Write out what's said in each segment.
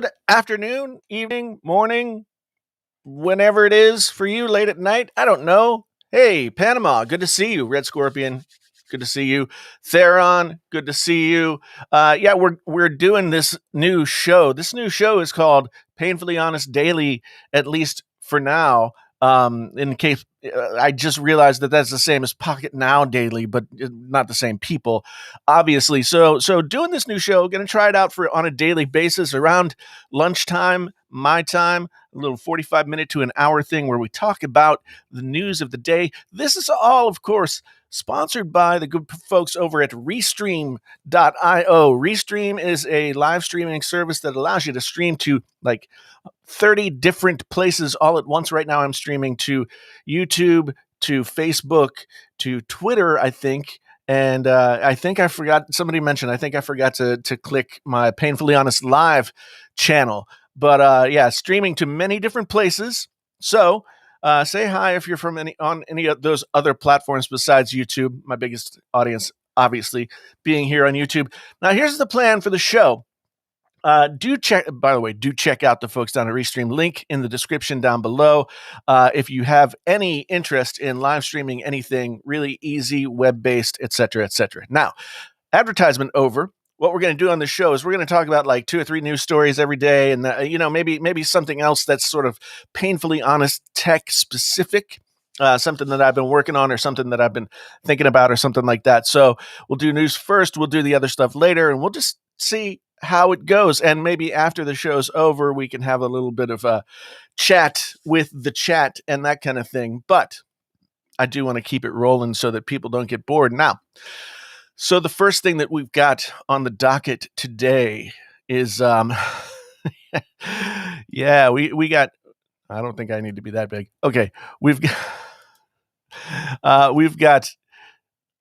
Good afternoon, evening, morning, whenever it is for you, late at night. I don't know. Hey, Panama, good to see you. Red Scorpion, good to see you. Theron, good to see you. Yeah, we're doing this new show. This new show is called Painfully Honest Daily, at least for now. In case I just realized that that's the same as Pocket Now Daily, but not the same people, obviously. So doing this new show, going to try it out for on a daily basis around lunchtime, my time, a little 45-minute to an hour thing where we talk about the news of the day. This is all, of course, sponsored by the good folks over at Restream.io. Restream is a live streaming service that allows you to stream to like 30 different places all at once. Right now I'm streaming to YouTube, to Facebook, to Twitter, I think. And I think I forgot, somebody mentioned, I think I forgot to click my Painfully Honest Live channel. But yeah, streaming to many different places. So say hi if you're from on any of those other platforms besides YouTube. My biggest audience, obviously, being here on YouTube. Now, here's the plan for the show. Do check out the folks down at Restream. Link in the description down below. If you have any interest in live streaming anything, really easy, web-based, etc., etc. Now, advertisement over. What we're going to do on the show is we're going to talk about like 2 or 3 news stories every day, and maybe something else that's sort of painfully honest, tech specific. Something that I've been working on or something that I've been thinking about or something like that. So we'll do news first. We'll do the other stuff later, and we'll just see how it goes. And maybe after the show's over, we can have a little bit of a chat with the chat and that kind of thing. But I do want to keep it rolling so that people don't get bored. Now, so the first thing that we've got on the docket today is, yeah, we got, I don't think I need to be that big. Okay. We've got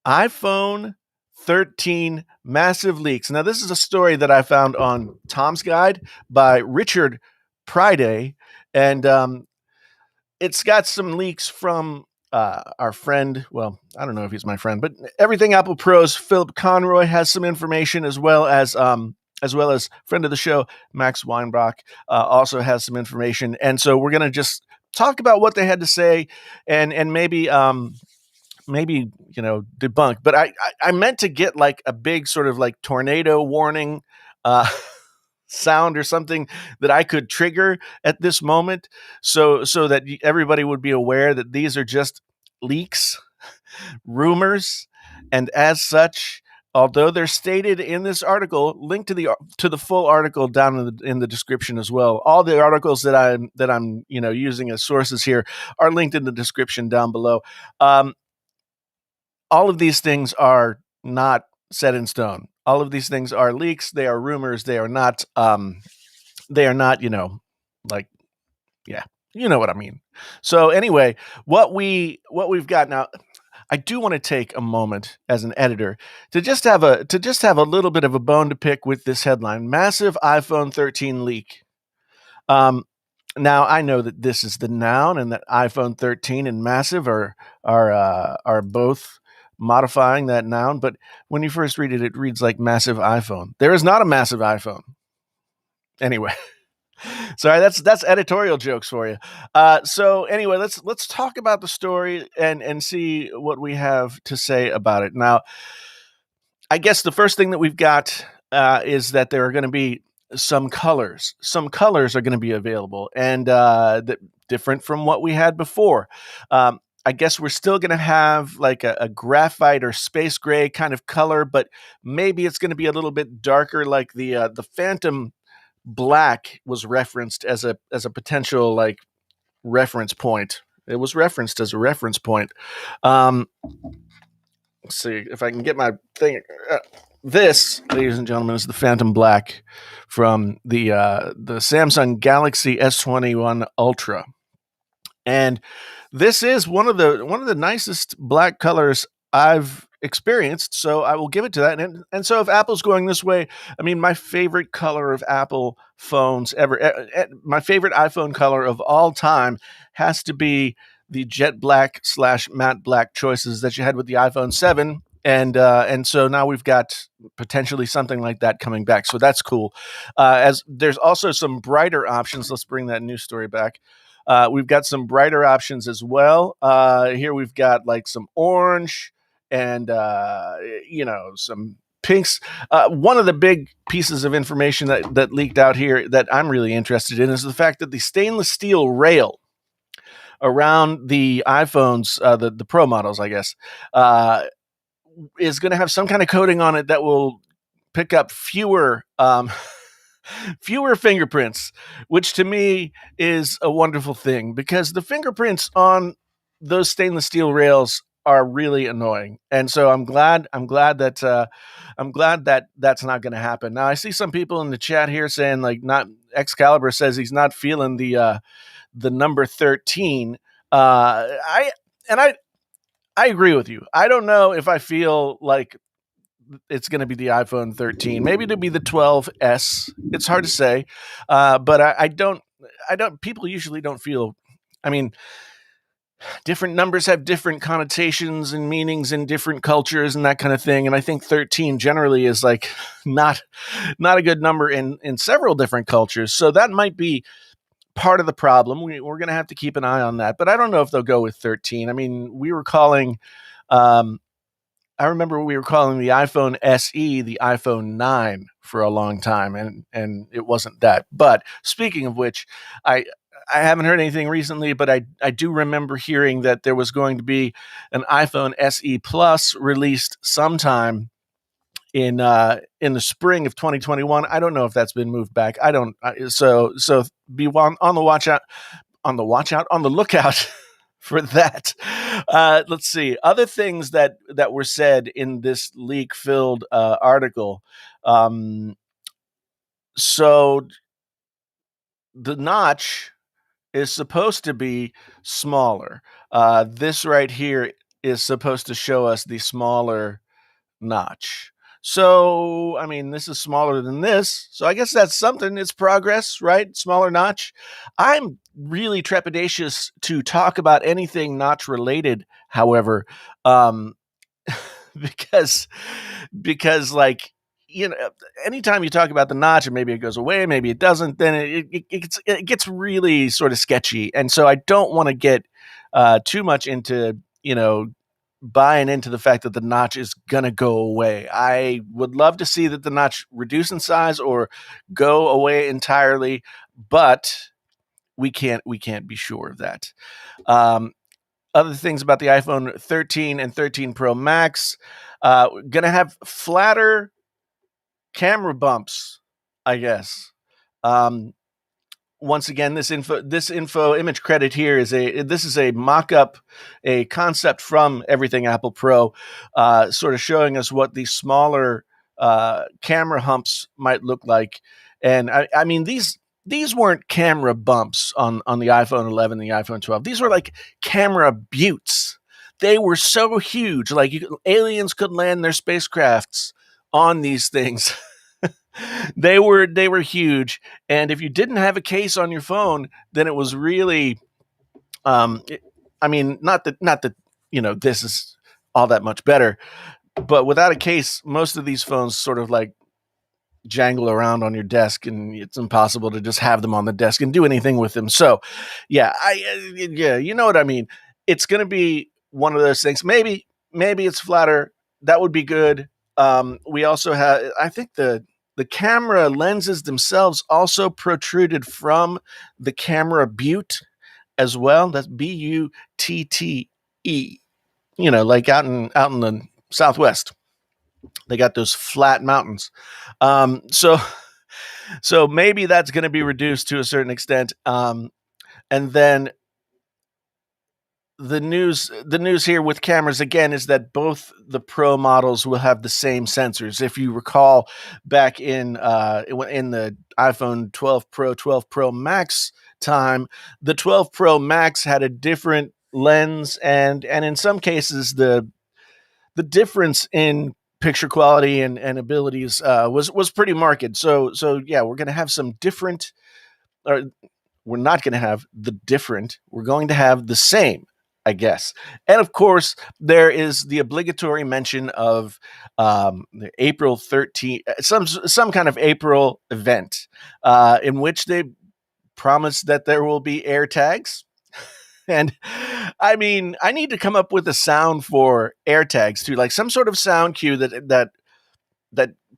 iPhone 13 massive leaks. Now, this is a story that I found on Tom's Guide by Richard Priday, and it's got some leaks from our friend. Well, I don't know if he's my friend, but Everything Apple Pros Philip Conroy has some information, as well as friend of the show Max Weinbach also has some information, and so we're gonna just talk about what they had to say, and maybe debunk. But I meant to get like a big sort of like tornado warning sound or something that I could trigger at this moment, so that everybody would be aware that these are just leaks, rumors, and as such, although they're stated in this article, link to the full article down in the description as well. All the articles that I'm using as sources here are linked in the description down below. All of these things are not set in stone. All of these things are leaks. They are rumors. They are not. Like, yeah, you know what I mean. So anyway, what we've got now. I do want to take a moment as an editor to just have a little bit of a bone to pick with this headline: massive iPhone 13 leak. Now I know that this is the noun, and that iPhone 13 and massive are both modifying that noun, but when you first read it, it reads like massive iPhone. There is not a massive iPhone. Anyway, sorry, that's editorial jokes for you. So anyway, let's talk about the story and see what we have to say about it. Now, I guess the first thing that we've got is that there are going to be some colors. Some colors are going to be available, and different from what we had before. I guess we're still going to have like a graphite or space gray kind of color, but maybe it's going to be a little bit darker, like the Phantom Black was referenced as a potential like reference point. It was referenced as a reference point. Let's see if I can get my thing. This, ladies and gentlemen, is the Phantom Black from the Samsung Galaxy S21 Ultra, and this is one of the nicest black colors I've experienced, so I will give it to that. And so if Apple's going this way, I mean, my favorite color of Apple phones ever, my favorite iPhone color of all time has to be the jet black / matte black choices that you had with the iPhone 7 and so now we've got potentially something like that coming back. So that's cool. As there's also some brighter options. Let's bring that news story back. We've got some brighter options as well. Here we've got like some orange and some pinks. One of the big pieces of information that leaked out here that I'm really interested in is the fact that the stainless steel rail around the iPhones, the Pro models, I guess, is going to have some kind of coating on it that will pick up fewer fewer fingerprints, which to me is a wonderful thing because the fingerprints on those stainless steel rails are really annoying, and so I'm glad that that's not going to happen. Now I see some people in the chat here saying like not Excalibur says he's not feeling the number 13. I and I agree with you. I don't know if I feel like it's going to be the iPhone 13. Maybe it'll be the 12s. It's hard to say, but I don't. I don't. People usually don't feel. I mean, different numbers have different connotations and meanings in different cultures and that kind of thing. And I think 13 generally is like not a good number in several different cultures. So that might be part of the problem. We're going to have to keep an eye on that. But I don't know if they'll go with 13. I mean, we were calling. I remember we were calling the iPhone SE the iPhone 9 for a long time, and it wasn't that. But speaking of which, I haven't heard anything recently, but I do remember hearing that there was going to be an iPhone SE Plus released sometime in the spring of 2021. I don't know if that's been moved back. I don't. So be on the watch out, on the lookout for that. Let's see other things that were said in this leak-filled article. So the notch is supposed to be smaller. This right here is supposed to show us the smaller notch. So, I mean, this is smaller than this. So I guess that's something. It's progress, right? Smaller notch. I'm really trepidatious to talk about anything notch related, however, um, because like, anytime you talk about the notch and maybe it goes away, maybe it doesn't, then it gets really sort of sketchy. And so I don't want to get too much into, buying into the fact that the notch is going to go away. I would love to see that the notch reduce in size or go away entirely, but we can't be sure of that. Other things about the iPhone 13 and 13 Pro Max, going to have flatter camera bumps, I guess. Once again, this info image credit here is a mock-up, a concept from Everything Apple Pro, sort of showing us what the smaller camera humps might look like. And I mean, these weren't camera bumps on the iPhone 11, the iPhone 12. These were like camera buttes. They were so huge, like aliens could land their spacecrafts on these things. They were huge, and if you didn't have a case on your phone, then it was really, I mean, not that this is all that much better, but without a case, most of these phones sort of like jangle around on your desk, and it's impossible to just have them on the desk and do anything with them. So, yeah, you know what I mean. It's going to be one of those things. Maybe it's flatter. That would be good. We also have, I think the camera lenses themselves also protruded from the camera butte as well. That's Butte. Like out in the Southwest, they got those flat mountains. So maybe that's going to be reduced to a certain extent. And then the news here with cameras again is that both the Pro models will have the same sensors. If you recall, back in the iPhone 12 Pro, 12 Pro Max time, the 12 Pro Max had a different lens, and in some cases the difference in picture quality and abilities was pretty marked. So yeah, we're going to have some different, or we're not going to have the different. We're going to have the same, I guess. And of course, there is the obligatory mention of the April 13th, some kind of April event in which they promise that there will be air tags. And I mean, I need to come up with a sound for air tags too, like some sort of sound cue that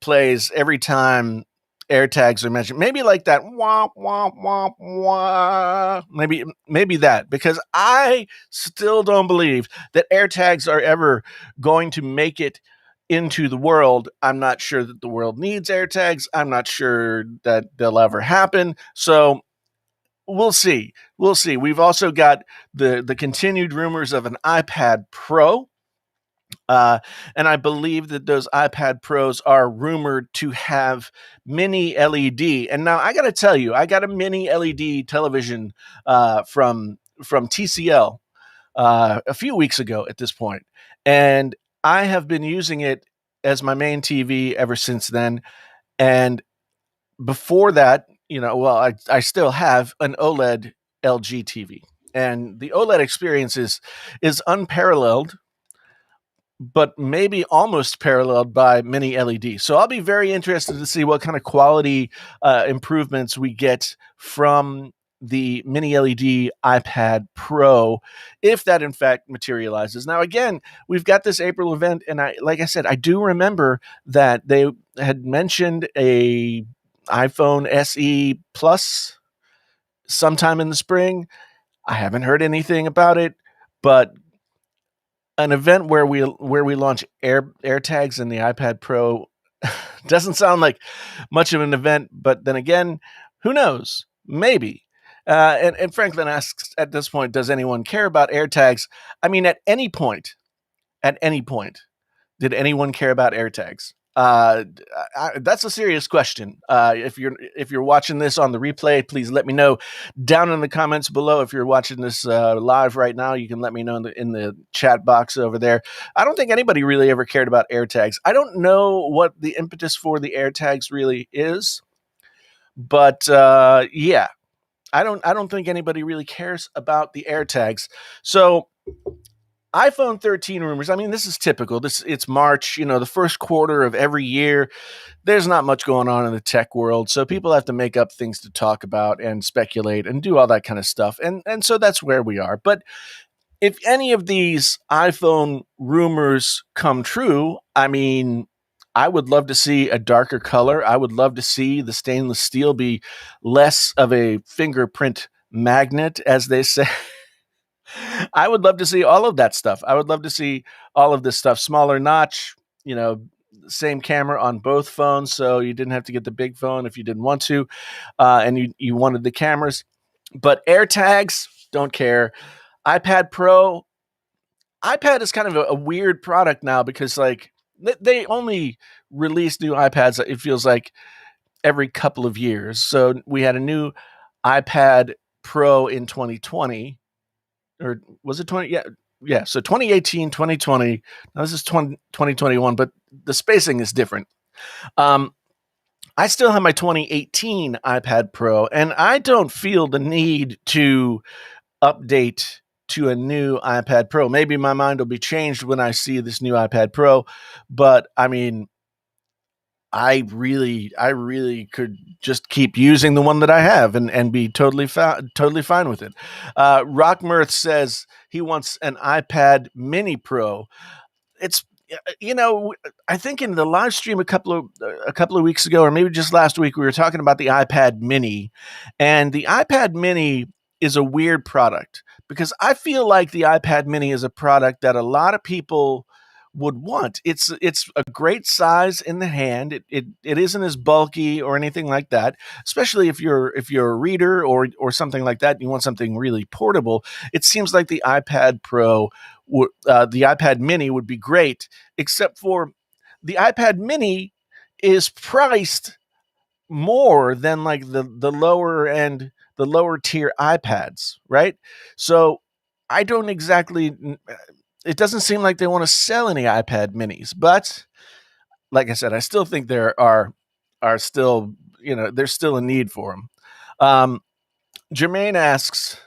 plays every time air tags are mentioned. Maybe like that wah wah wah wah. Maybe that, because I still don't believe that air tags are ever going to make it into the world. I'm not sure that the world needs air tags. I'm not sure that they'll ever happen. So we'll see. We'll see. We've also got the continued rumors of an iPad Pro. Uh, and I believe that those iPad Pros are rumored to have mini LED. And now I got to tell you, I got a mini LED television from TCL a few weeks ago at this point, and I have been using it as my main TV ever since then. And before that, well, I still have an OLED LG TV, and the OLED experience is unparalleled, but maybe almost paralleled by mini LED. So I'll be very interested to see what kind of quality improvements we get from the mini LED iPad Pro, if that in fact materializes. Now, again, we've got this April event, and like I said, I do remember that they had mentioned a iPhone SE Plus sometime in the spring. I haven't heard anything about it, but an event where we launch air tags in the iPad Pro doesn't sound like much of an event, but then again, who knows? Maybe. And Franklin asks at this point, does anyone care about air tags? I mean, at any point, did anyone care about air tags? That's a serious question. If you're watching this on the replay, please let me know down in the comments below. If you're watching this live right now, you can let me know in the chat box over there. I don't think anybody really ever cared about air tags. I don't know what the impetus for the air tags really is, but yeah, I don't think anybody really cares about the air tags. So iPhone 13 rumors. I mean, this is typical. It's March, the first quarter of every year. There's not much going on in the tech world, so people have to make up things to talk about and speculate and do all that kind of stuff. And so that's where we are. But if any of these iPhone rumors come true, I mean, I would love to see a darker color. I would love to see the stainless steel be less of a fingerprint magnet, as they say. I would love to see all of that stuff. I would love to see all of this stuff. Smaller notch, same camera on both phones, so you didn't have to get the big phone if you didn't want to, and you wanted the cameras. But AirTags, don't care. iPad Pro, iPad is kind of a weird product now because like they only release new iPads. It feels like every couple of years. So we had a new iPad Pro in 2020. Or was it 20? Yeah. Yeah. So 2018, 2020. Now this is 2021, but the spacing is different. I still have my 2018 iPad Pro, and I don't feel the need to update to a new iPad Pro. Maybe my mind will be changed when I see this new iPad Pro, but I mean, I really could just keep using the one that I have and be totally fine with it. Rockmirth says he wants an iPad Mini Pro. It's I think in the live stream a couple of weeks ago, or maybe just last week, we were talking about the iPad Mini, and the iPad Mini is a weird product because I feel like the iPad Mini is a product that a lot of people would want. It's a great size in the hand. It isn't as bulky or anything like that. Especially if you're a reader or something like that, and you want something really portable. It seems like the iPad Pro, the iPad Mini would be great. Except for the iPad Mini is priced more than like the lower end, the lower tier iPads, right? So I don't exactly. It doesn't seem like they want to sell any iPad Minis, but like I said, I still think there are still there's still a need for them. Jermaine asks,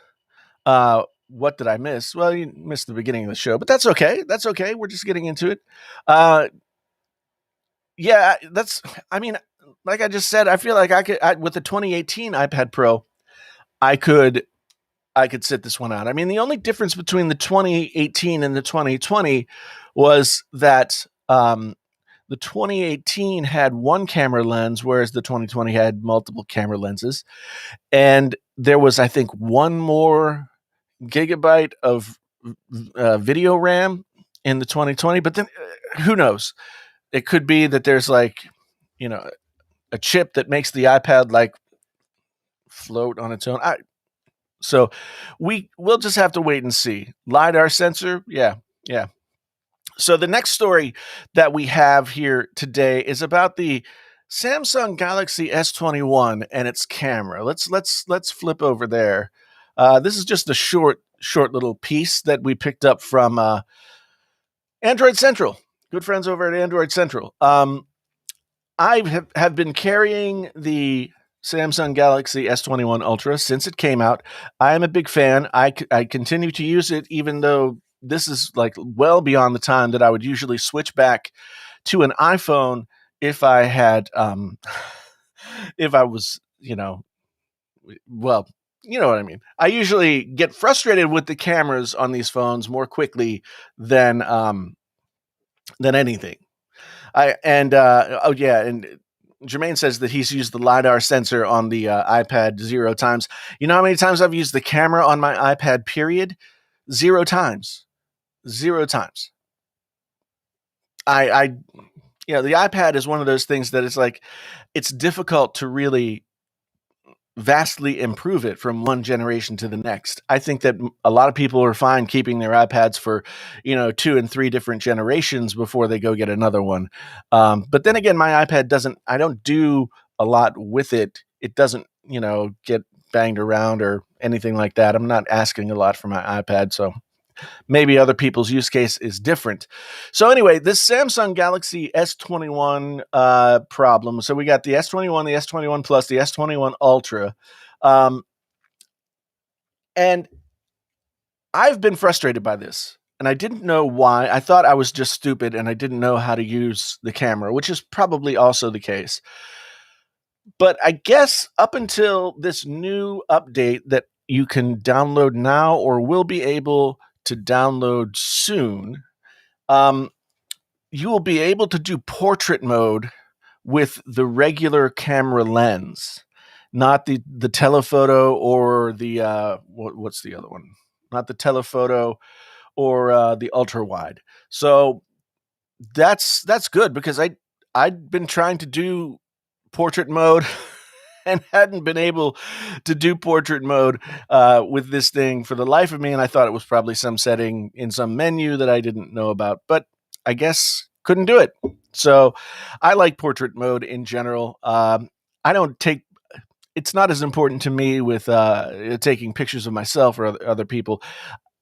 what did I miss? Well, you missed the beginning of the show, but that's okay. That's okay. We're just getting into it. Uh, yeah, that's. I mean, like I just said, I feel like with the 2018 iPad Pro, I could I could sit this one out. I mean, the only difference between the 2018 and the 2020 was that the 2018 had one camera lens, whereas the 2020 had multiple camera lenses. And there was, I think, one more gigabyte of video RAM in the 2020. But then who knows? It could be that there's like, you know, a chip that makes the iPad like float on its own. So we'll just have to wait and see. LiDAR sensor, yeah, yeah. So the next story that we have here today is about the Samsung Galaxy S21 and its camera. Let's flip over there. This is just a short little piece that we picked up from Android Central. Good friends over at Android Central. I have been carrying the Samsung Galaxy S21 Ultra since it came out. I am a big fan. I continue to use it, even though this is like well beyond the time that I would usually switch back to an iPhone if I had, if I was, well, you know what I mean. I usually get frustrated with the cameras on these phones more quickly than anything. Oh yeah, and Jermaine says that he's used the LiDAR sensor on the iPad 0 times. You know how many times I've used the camera on my iPad, period? 0 times. 0 times. I the iPad is one of those things that it's like, it's difficult to really vastly improve it from one generation to the next. I think that a lot of people are fine keeping their iPads for, 2 and 3 different generations before they go get another one. But then again, my iPad I don't do a lot with it. It doesn't, get banged around or anything like that. I'm not asking a lot for my iPad. So maybe other people's use case is different. So anyway, this Samsung Galaxy S21 problem. So we got the S21, the S21 Plus, the S21 Ultra. And I've been frustrated by this. And I didn't know why. I thought I was just stupid and I didn't know how to use the camera, which is probably also the case. But I guess up until this new update that you can download now or will be able to download soon, you will be able to do portrait mode with the regular camera lens, not the telephoto or the what's the other one? Not the telephoto or the ultra wide. So that's good because I'd been trying to do portrait mode and hadn't been able to do portrait mode with this thing for the life of me. And I thought it was probably some setting in some menu that I didn't know about, but I guess couldn't do it. So I like portrait mode in general. I don't take, it's not as important to me with taking pictures of myself or other people.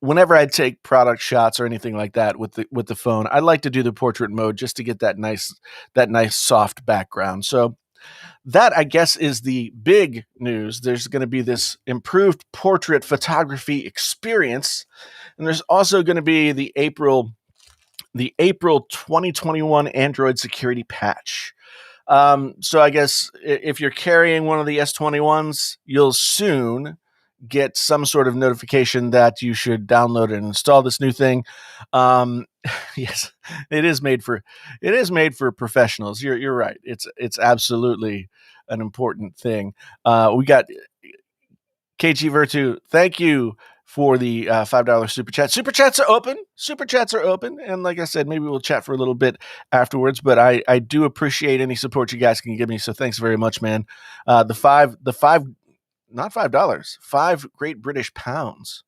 Whenever I take product shots or anything like that with the phone, I like to do the portrait mode just to get that nice soft background. So that, I guess, is the big news. There's going to be this improved portrait photography experience, and there's also going to be the April 2021 Android security patch. So I guess if you're carrying one of the S21s, you'll soon get some sort of notification that you should download and install this new thing. Yes, it is made for professionals. You're right. It's absolutely an important thing. We got KG Virtu. Thank you for the $5 super chat. Super chats are open. Super chats are open. And like I said, maybe we'll chat for a little bit afterwards, but I do appreciate any support you guys can give me. So thanks very much, man. The five, not $5, 5 Great British pounds.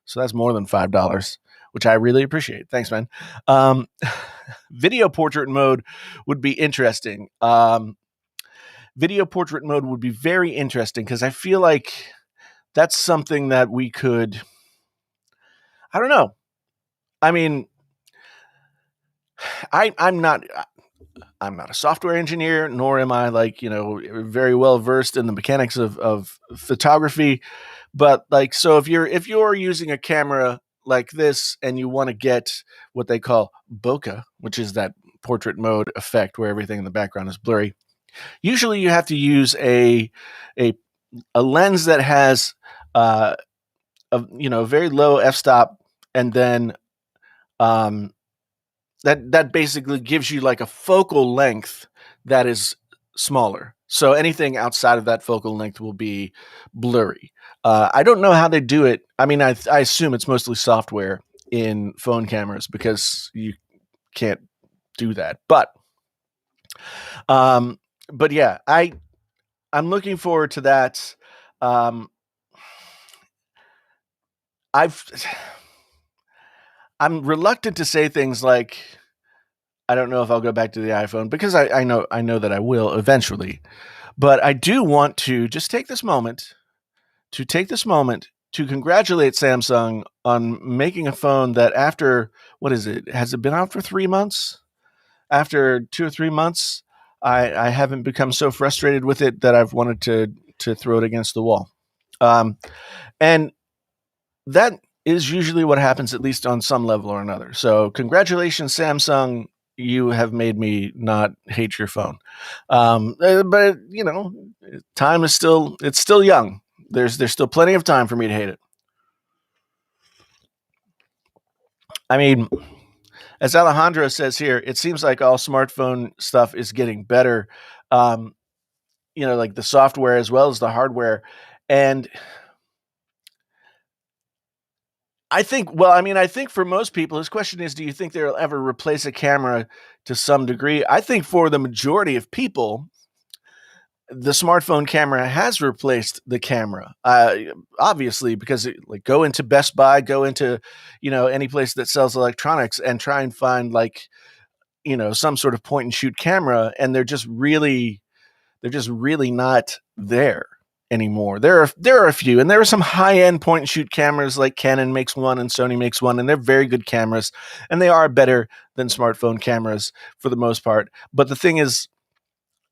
So that's more than $5, which I really appreciate. Thanks, man. Video portrait mode would be interesting. Video portrait mode would be very interesting because I feel like that's something that we could, I don't know. I mean, I'm not, I'm not a software engineer, nor am I like, very well versed in the mechanics of photography. But like, so if you're using a camera like this and you want to get what they call bokeh, which is that portrait mode effect where everything in the background is blurry, usually you have to use a, a lens that has a very low f-stop, and then um, that basically gives you like a focal length that is smaller. So anything outside of that focal length will be blurry. I don't know how they do it. I mean, I assume it's mostly software in phone cameras because you can't do that. Um, but yeah, I'm looking forward to that. Um, I've I'm reluctant to say things like I don't know if I'll go back to the iPhone because I know that I will eventually. But I do want to just take this moment to congratulate Samsung on making a phone that after what is it? Has it been out for 3 months? After 2 or 3 months, I haven't become so frustrated with it that I've wanted to throw it against the wall. Um, and that is usually what happens, at least on some level or another. So, congratulations, Samsung. You have made me not hate your phone. But time is still young. There's still plenty of time for me to hate it. I mean, as Alejandro says here, it seems like all smartphone stuff is getting better. Um, like the software as well as the hardware. And I think for most people, his question is, do you think they'll ever replace a camera to some degree? I think for the majority of people, the smartphone camera has replaced the camera. Obviously, because go into Best Buy, go into, any place that sells electronics and try and find like, some sort of point and shoot camera. And they're just really not there anymore. There are a few, and there are some high end point and shoot cameras like Canon makes one and Sony makes one, and they're very good cameras, and they are better than smartphone cameras for the most part. But the thing is,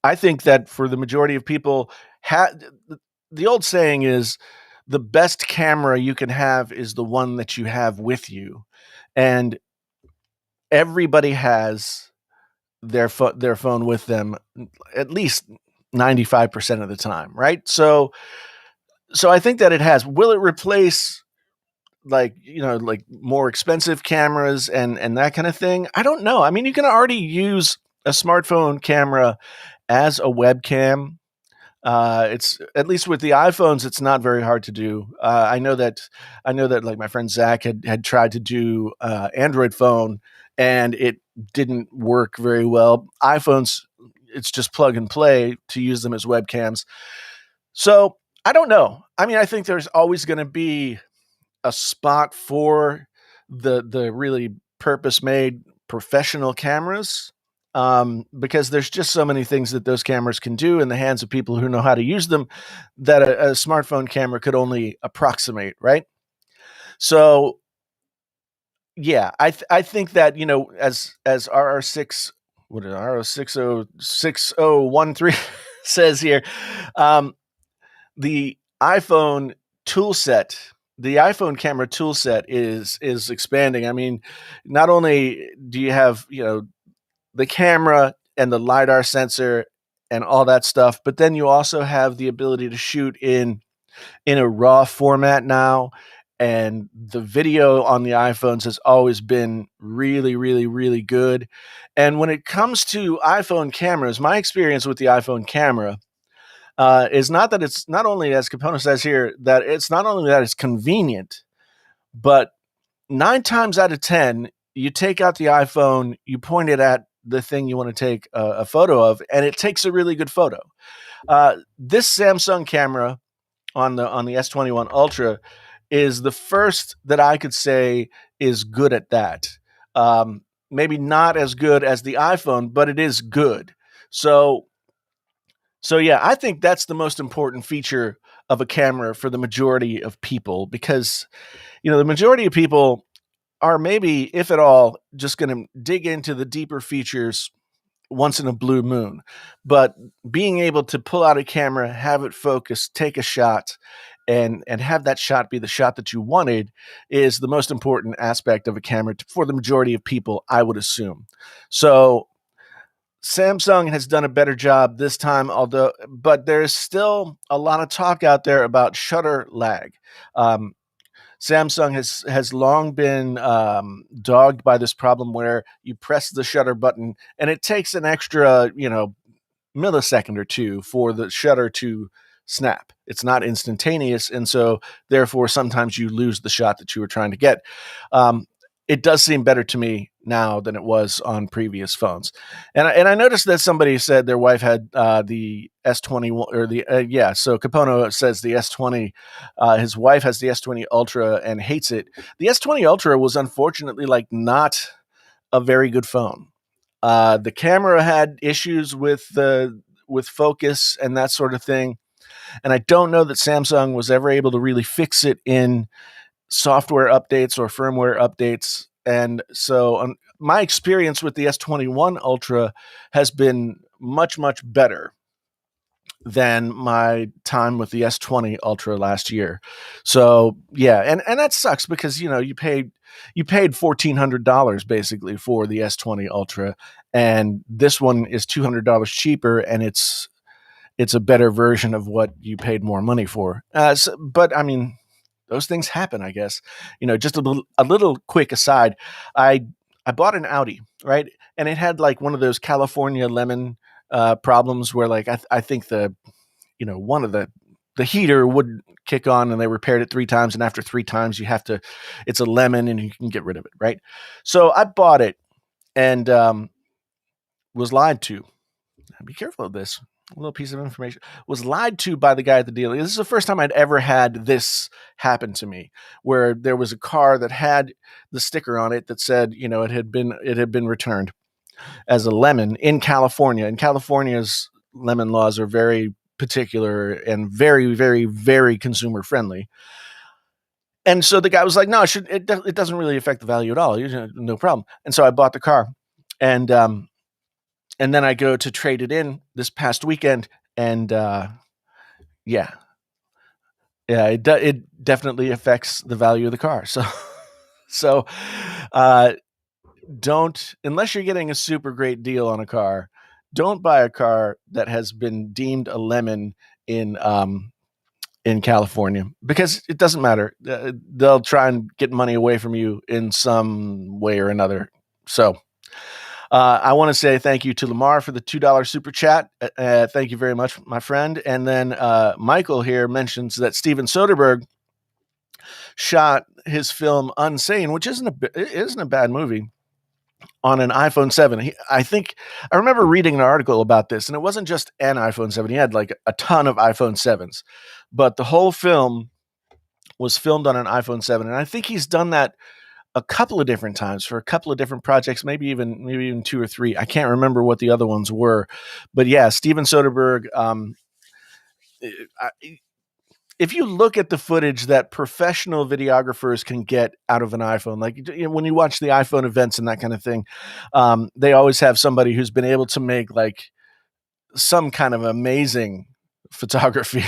I think that for the majority of people, the old saying is the best camera you can have is the one that you have with you, and everybody has their phone with them at least 95% of the time, right? So I think that it has. Will it replace like more expensive cameras and that kind of thing? I don't know. I mean, you can already use a smartphone camera as a webcam. It's at least with the iPhones, it's not very hard to do. I know that like my friend Zach had tried to do Android phone and it didn't work very well. iPhones, it's just plug and play to use them as webcams. So I don't know. I mean, I think there's always going to be a spot for the really purpose made professional cameras, because there's just so many things that those cameras can do in the hands of people who know how to use them that a smartphone camera could only approximate, right? So yeah, I think that as RR6, what is RO606013 says here, um, the iPhone tool set, the iPhone camera tool set is expanding. I mean, not only do you have, the camera and the LiDAR sensor and all that stuff, but then you also have the ability to shoot in a raw format now. And the video on the iPhones has always been really, really, really good. And when it comes to iPhone cameras, my experience with the iPhone camera is not that it's not only, as Capone says here, that it's not only that it's convenient, but 9 times out of 10, you take out the iPhone, you point it at the thing you want to take a photo of, and it takes a really good photo. This Samsung camera on the S21 Ultra is the first that I could say is good at that. Maybe not as good as the iPhone, but it is good. So yeah, I think that's the most important feature of a camera for the majority of people, because the majority of people are maybe, if at all, just going to dig into the deeper features once in a blue moon. But being able to pull out a camera, have it focus, take a shot, and have that shot be the shot that you wanted is the most important aspect of a camera for the majority of people, I would assume. So Samsung has done a better job this time, but there's still a lot of talk out there about shutter lag. Um, Samsung has long been dogged by this problem where you press the shutter button and it takes an extra, millisecond or two for the shutter to snap. It's not instantaneous, and so therefore sometimes you lose the shot that you were trying to get. Um, it does seem better to me now than it was on previous phones, and I noticed that somebody said their wife had the S21 or the So Capono says the S20. His wife has the S20 Ultra and hates it. The S20 Ultra was unfortunately not a very good phone. The camera had issues with focus and that sort of thing, and I don't know that Samsung was ever able to really fix it in software updates or firmware updates. And so, my experience with the S21 Ultra has been much better than my time with the S20 Ultra last year. So yeah, and that sucks because you paid $1,400 basically for the S20 Ultra, and this one is $200 cheaper, and it's a better version of what you paid more money for. But I mean, those things happen, I guess. Just a little quick aside. I bought an Audi, right, and it had like one of those California lemon problems where I think one of the heater would kick on, and they repaired it 3 times, and after 3 times it's a lemon and you can get rid of it, right? So I bought it and was lied to. Be careful of this. A little piece of information. Was lied to by the guy at the dealer. This is the first time I'd ever had this happen to me, where there was a car that had the sticker on it that said, it had been returned as a lemon in California. And California's lemon laws are very particular and very, very, very consumer friendly. And so the guy was like, "No, it doesn't really affect the value at all. No problem." And so I bought the car, and then I go to trade it in this past weekend, and yeah, it definitely affects the value of the car. So so uh, don't, unless you're getting a super great deal on a car, don't buy a car that has been deemed a lemon in California, because it doesn't matter. They'll try and get money away from you in some way or another. So I want to say thank you to Lamar for the $2 super chat. Thank you very much, my friend. And then Michael here mentions that Steven Soderbergh shot his film Unsane, which isn't a bad movie, on an iPhone 7. I think I remember reading an article about this, and it wasn't just an iPhone 7. He had like a ton of iPhone 7s, but the whole film was filmed on an iPhone 7. And I think he's done that a couple of different times for a couple of different projects, maybe even 2 or 3. I can't remember what the other ones were, but yeah, Steven Soderbergh. If you look at the footage that professional videographers can get out of an iPhone, like when you watch the iPhone events and that kind of thing, they always have somebody who's been able to make like some kind of amazing photography,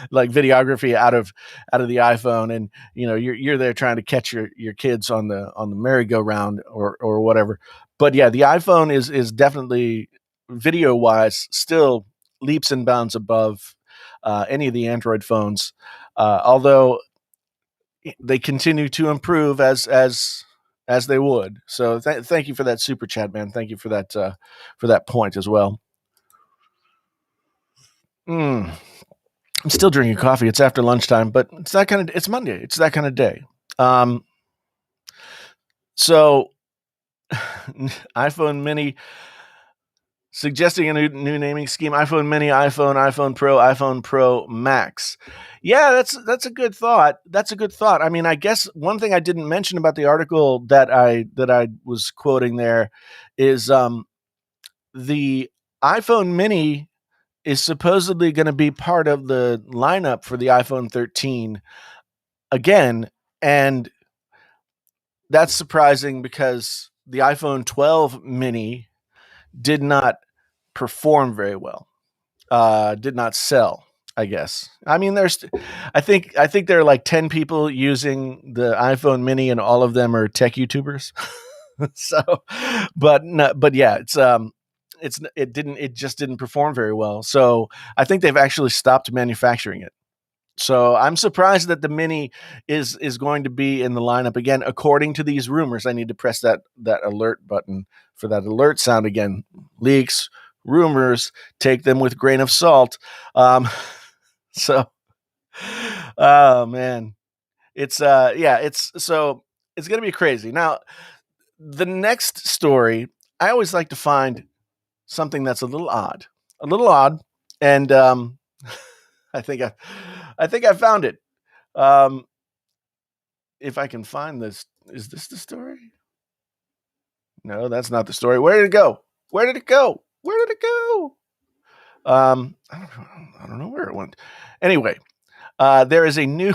like videography out of the iPhone, and you're there trying to catch your kids on the merry-go-round or whatever. But yeah, the iPhone is definitely, video wise, still leaps and bounds above any of the Android phones, although they continue to improve as they would. So thank you for that super chat, man. Thank you for that point as well. I'm still drinking coffee. It's after lunchtime, but it's Monday. It's that kind of day. So iPhone Mini suggesting a new naming scheme: iPhone Mini, iPhone Pro, iPhone Pro Max. Yeah, that's a good thought. That's a good thought. I mean, I guess one thing I didn't mention about the article that I was quoting there is the iPhone Mini is supposedly going to be part of the lineup for the iPhone 13 again, and that's surprising because the iPhone 12 mini did not perform very well. Did not sell, I guess. I mean, I think there are like 10 people using the iPhone Mini, and all of them are tech YouTubers. So, but no, but yeah, it just didn't perform very well. So I think they've actually stopped manufacturing it. So I'm surprised that the Mini is going to be in the lineup again, according to these rumors. I need to press that alert button for that alert sound again. Leaks, rumors, take them with a grain of salt. So, oh man, it's it's gonna be crazy. Now, the next story, I always like to find something that's a little odd, and I think I found it. Um, if I can find this, is this the story? No, that's not the story. Where did it go? Where did it go? Where did it go? I don't know where it went. Anyway, there is a new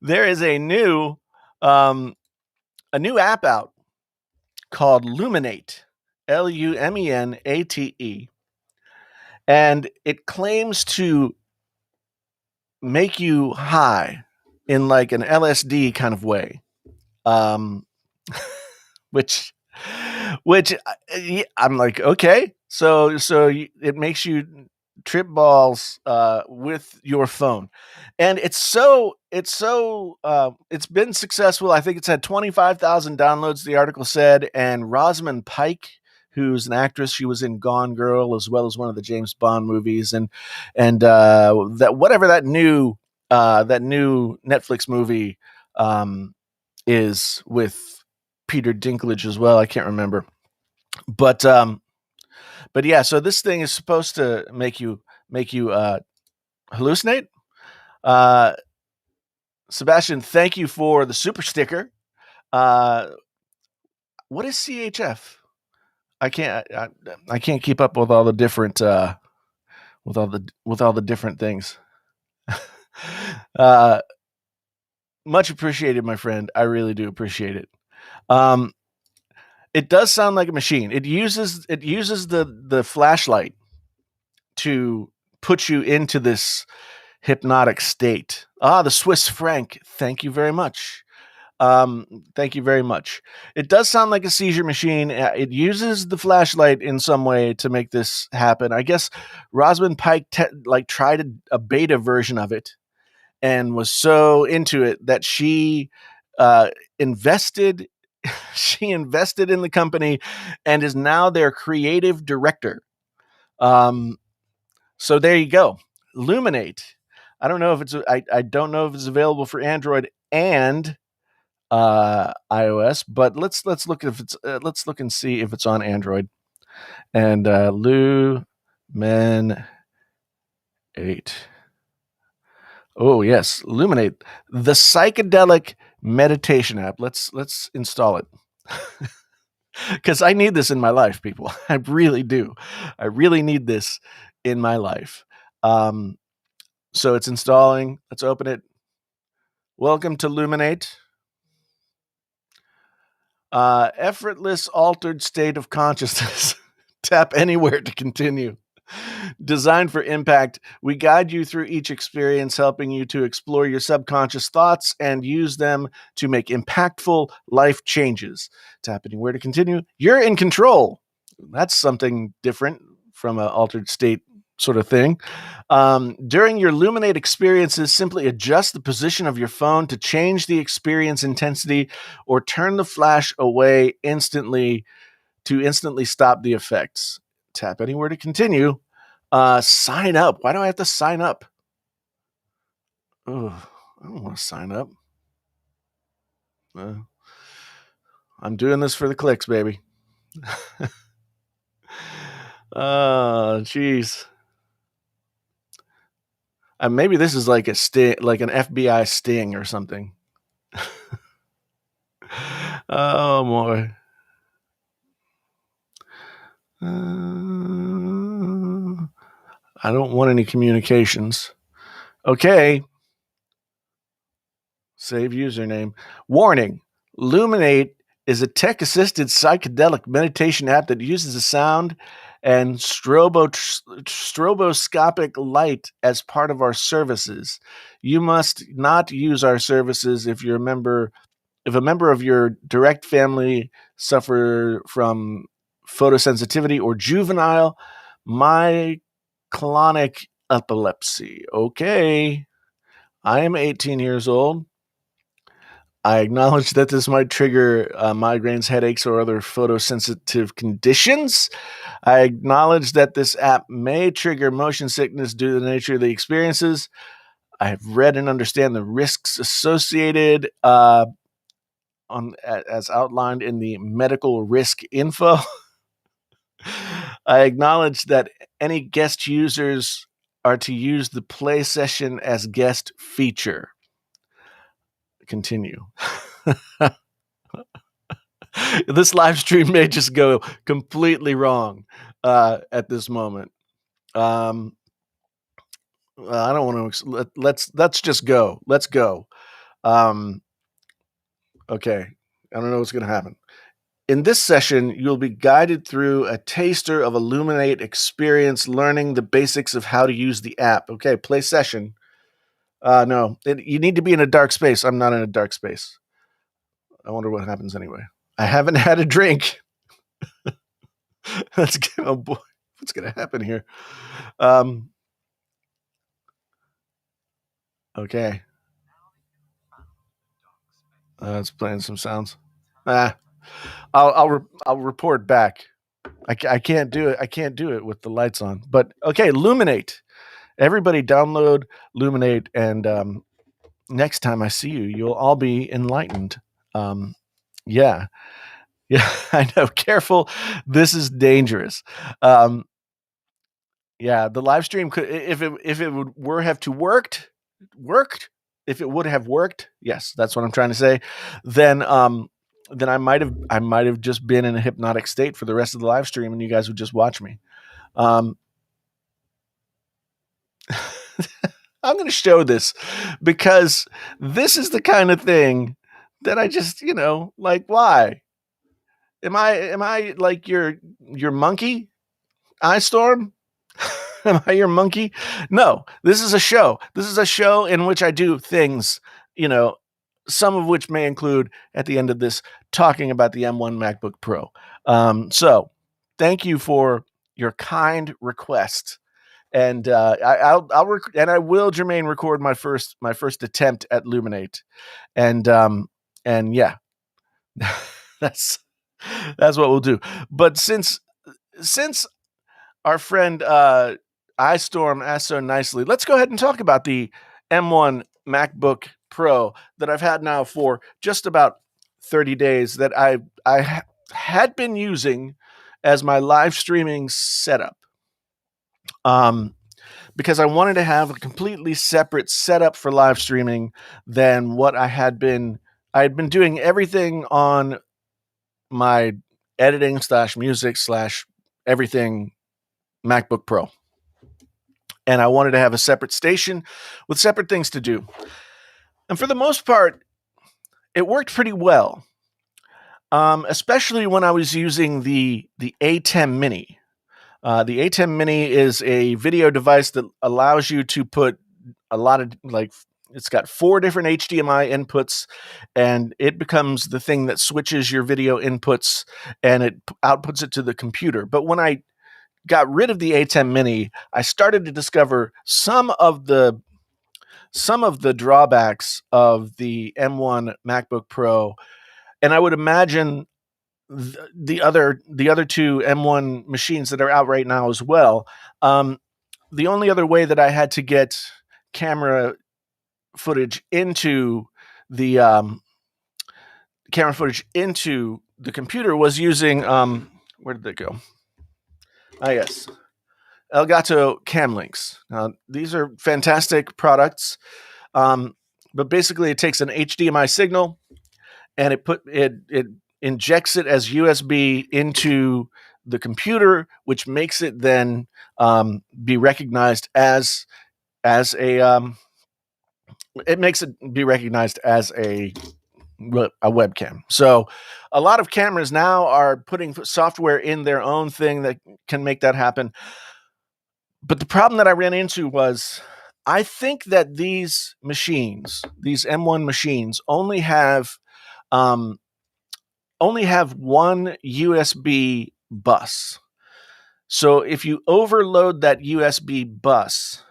there is a new app out called Lumenate, Lumenate, and it claims to make you high in like an LSD kind of way, um, which I'm like, okay, so it makes you trip balls with your phone, and it's been successful. I think it's had 25,000 downloads, the article said, and Rosamund Pike, who's an actress, she was in Gone Girl as well as one of the James Bond movies, and that whatever that new Netflix movie is with Peter Dinklage as well. I can't remember, but yeah. So this thing is supposed to make you hallucinate. Uh, Sebastian, thank you for the super sticker. What is CHF? I can't keep up with all the different with all the different things. Much appreciated, my friend. I really do appreciate it. It does sound like a machine. It uses the flashlight to put you into this hypnotic state. The Swiss franc. Thank you very much. Thank you very much. It does sound like a seizure machine. It uses the flashlight in some way to make this happen. I guess Rosamund Pike tried a beta version of it and was so into it that she invested she invested in the company and is now their creative director. So there you go. Lumenate. I don't know if I don't know if it's available for Android and iOS, but let's look if it's let's look and see if it's on Android. And Lumen 8. Oh yes, Lumenate, the psychedelic meditation app. Let's install it. Because I need this in my life, people. I really do. I really need this in my life. So it's installing. Let's open it. Welcome to Lumenate. Effortless altered state of consciousness. Tap anywhere to continue. Designed for impact, we guide you through each experience, helping you to explore your subconscious thoughts and use them to make impactful life changes. Tap anywhere to continue. You're in control. That's something different from an altered state sort of thing. During your Luminate experiences, simply adjust the position of your phone to change the experience intensity or turn the flash away instantly to instantly stop the effects. Tap anywhere to continue. Sign up. Why do I have to sign up? Oh, I don't want to sign up. I'm doing this for the clicks, baby. Oh, jeez. Maybe this is like a sting, like an FBI sting or something. Oh boy. I don't want any communications. Okay. Save username. Warning. Luminate is a tech-assisted psychedelic meditation app that uses a sound and stroboscopic light as part of our services. You must not use our services if a member of your direct family suffer from photosensitivity or juvenile myoclonic epilepsy. Okay. I am 18 years old. I acknowledge that this might trigger migraines, headaches, or other photosensitive conditions. I acknowledge that this app may trigger motion sickness due to the nature of the experiences. I have read and understand the risks associated as outlined in the medical risk info. I acknowledge that any guest users are to use the play session as guest feature. Continue. This live stream may just go completely wrong at this moment. I don't want to. Let's just go. Let's go. Okay. I don't know what's going to happen. In this session, you'll be guided through a taster of Lumenate experience, learning the basics of how to use the app. Okay, play session. No, you need to be in a dark space. I'm not in a dark space. I wonder what happens anyway. I haven't had a drink. Oh boy, what's going to happen here? Okay. It's playing some sounds. I'll report back. I can't do it. I can't do it with the lights on. But okay, Lumenate. Everybody download Lumenate, and next time I see you, you'll all be enlightened. Yeah, I know. Careful, this is dangerous. Yeah, the live stream could, if it would have worked, if it would have worked, yes, that's what I'm trying to say. Then I might have just been in a hypnotic state for the rest of the live stream, and you guys would just watch me. I'm going to show this because this is the kind of thing that I just, like, why? Am I like your monkey, iStorm? Am I your monkey? No, this is a show. This is a show in which I do things, some of which may include at the end of this talking about the M1 MacBook Pro. So thank you for your kind request. And I will, Jermaine, record my first attempt at Lumenate, and yeah, that's what we'll do. But since our friend iStorm asked so nicely, let's go ahead and talk about the M1 MacBook Pro that I've had now for just about 30 days that I had been using as my live streaming setup. Because I wanted to have a completely separate setup for live streaming than what I had been. I had been doing everything on my editing / music / everything MacBook Pro. And I wanted to have a separate station with separate things to do. And for the most part, it worked pretty well. Especially when I was using the A10 Mini. The A10 Mini is a video device that allows you to put a lot of, it's got 4 different HDMI inputs, and it becomes the thing that switches your video inputs and it outputs it to the computer. But when I got rid of the A10 Mini, I started to discover some of the drawbacks of the M1 MacBook Pro, and I would imagine the other 2 M1 machines that are out right now as well. The only other way that I had to get camera footage into the computer was using where did they go? Yes, Elgato Cam Links. These are fantastic products, but basically it takes an HDMI signal and it injects it as USB into the computer, which makes it then be recognized as a a webcam. So a lot of cameras now are putting software in their own thing that can make that happen. But the problem that I ran into was I think that these machines, these M1 machines, only have one USB bus. So if you overload that USB bus,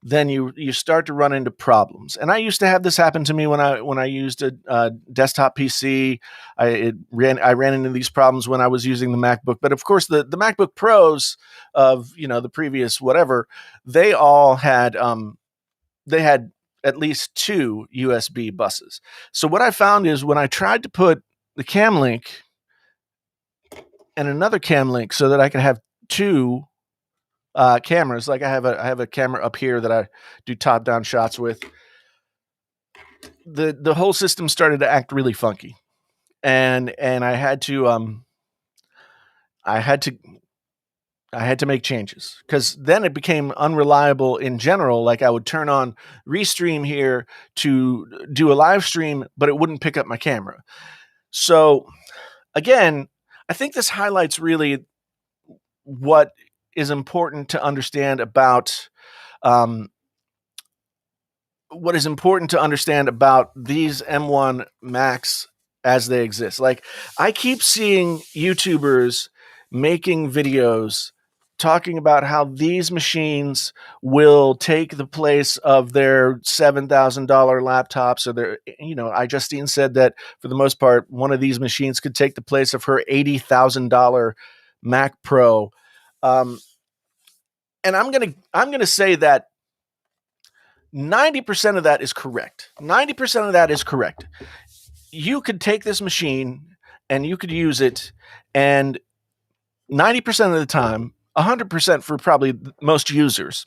then you start to run into problems. And I used to have this happen to me when I used a desktop PC. I ran into these problems when I was using the MacBook. But of course, the MacBook Pros of the previous whatever, they all had they had at least two USB buses. So what I found is when I tried to put the cam link and another cam link so that I could have two cameras, like I have a camera up here that I do top down shots with, the whole system started to act really funky, and I had to I had to I had to make changes because then it became unreliable in general. Like I would turn on Restream here to do a live stream, but it wouldn't pick up my camera. So again, I think this highlights really what is important to understand about um, these M1 Macs as they exist. Like I keep seeing YouTubers making videos talking about how these machines will take the place of their $7,000 laptops or their, Justine said that for the most part, one of these machines could take the place of her $80,000 Mac Pro. And I'm gonna say that 90% of that is correct. 90% of that is correct. You could take this machine and you could use it, and 90% of the time, 100% for probably most users,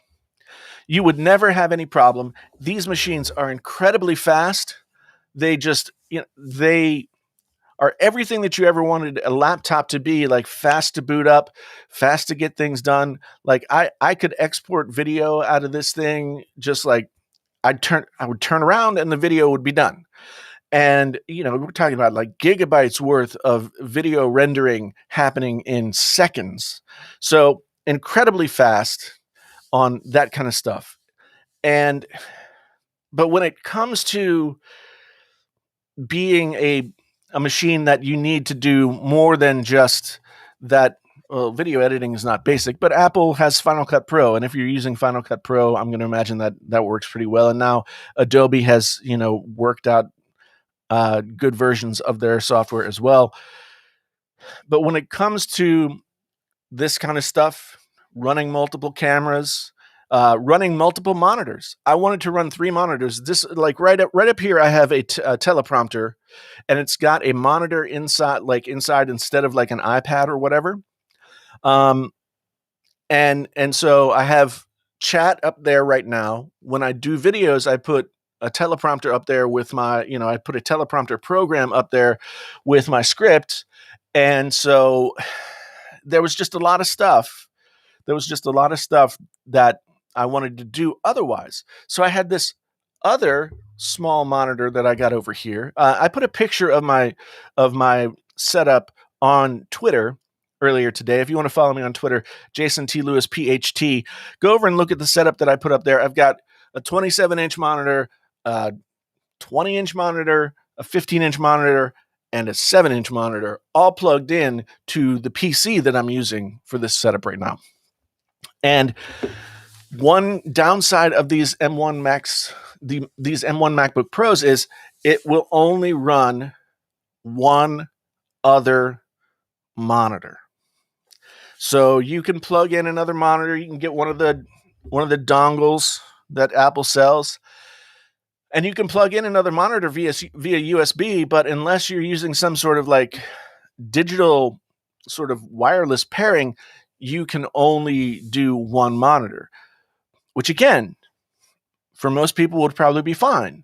you would never have any problem. These machines are incredibly fast. They just, they are everything that you ever wanted a laptop to be, like fast to boot up, fast to get things done. Like I could export video out of this thing just like I would turn around and the video would be done. And we're talking about like gigabytes worth of video rendering happening in seconds. So incredibly fast on that kind of stuff. But when it comes to being a machine that you need to do more than just that, well, video editing is not basic, but Apple has Final Cut Pro, and if you're using Final Cut Pro, I'm going to imagine that works pretty well. And now Adobe has worked out good versions of their software as well. But when it comes to this kind of stuff, running multiple cameras, running multiple monitors, I wanted to run 3 monitors. This, like right up here, I have a teleprompter, and it's got a monitor inside instead of like an iPad or whatever. And so I have chat up there right now. When I do videos, I put a teleprompter up there with my, I put a teleprompter program up there with my script. And so there was just a lot of stuff. That I wanted to do otherwise. So I had this other small monitor that I got over here. I put a picture of my setup on Twitter earlier today. If you want to follow me on Twitter, Jason T. Lewis, PhD, go over and look at the setup that I put up there. I've got a 27-inch monitor, a 20-inch monitor, a 15-inch monitor, and a 7-inch monitor, all plugged in to the PC that I'm using for this setup right now. And one downside of these M1 Macs, these M1 MacBook Pros, is it will only run one other monitor. So you can plug in another monitor. You can get one of the dongles that Apple sells, and you can plug in another monitor via USB. But unless you're using some sort of like digital sort of wireless pairing, you can only do one monitor, which again, for most people would probably be fine.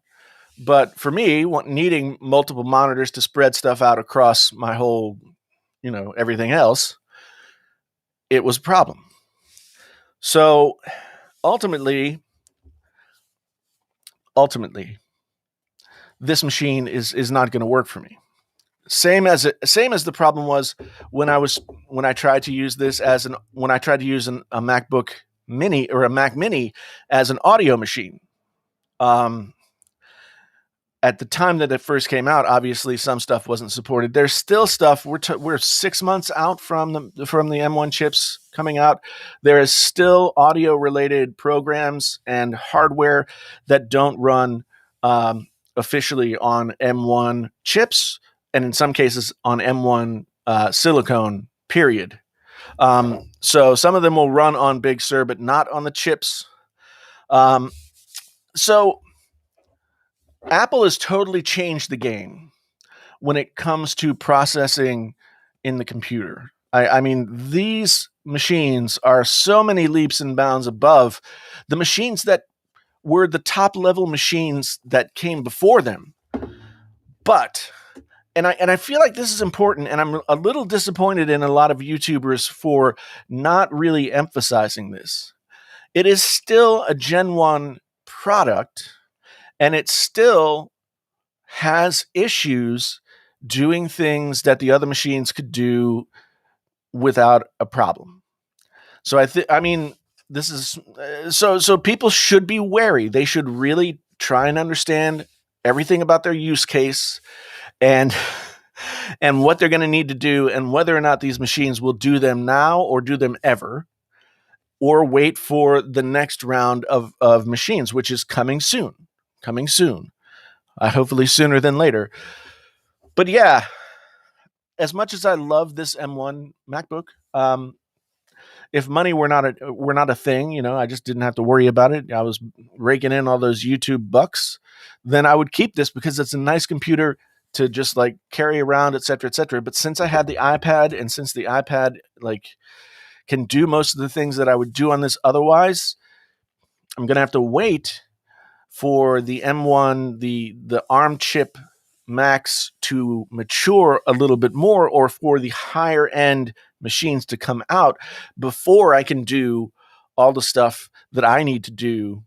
But for me, needing multiple monitors to spread stuff out across my whole, everything else, it was a problem. So ultimately, this machine is not going to work for me. Same as the problem was when I tried to use this when I tried to use a MacBook Mini or a Mac Mini as an audio machine. At the time that it first came out, obviously some stuff wasn't supported. There's still stuff. We're 6 months out from the M1 chips coming out. There is still audio related programs and hardware that don't run officially on M1 chips, and in some cases on M1 silicone. Period. So some of them will run on Big Sur, but not on the chips. So Apple has totally changed the game when it comes to processing in the computer. I mean, these machines are so many leaps and bounds above the machines that were the top level machines that came before them. But, and I feel like this is important, and I'm a little disappointed in a lot of YouTubers for not really emphasizing this. It is still a Gen 1 product, and it still has issues doing things that the other machines could do without a problem. So I mean, this is so people should be wary. They should really try and understand everything about their use case and what they're going to need to do, and whether or not these machines will do them now or do them ever, or wait for the next round of machines, which is coming soon. Hopefully sooner than later. But yeah, as much as I love this M1 MacBook, if money were not a thing, I just didn't have to worry about it. I was raking in all those YouTube bucks, then I would keep this because it's a nice computer to just like carry around, et cetera, et cetera. But since I had the iPad, and since the iPad can do most of the things that I would do on this otherwise, I'm going to have to wait for the M1, the ARM chip Macs to mature a little bit more, or for the higher end machines to come out before I can do all the stuff that I need to do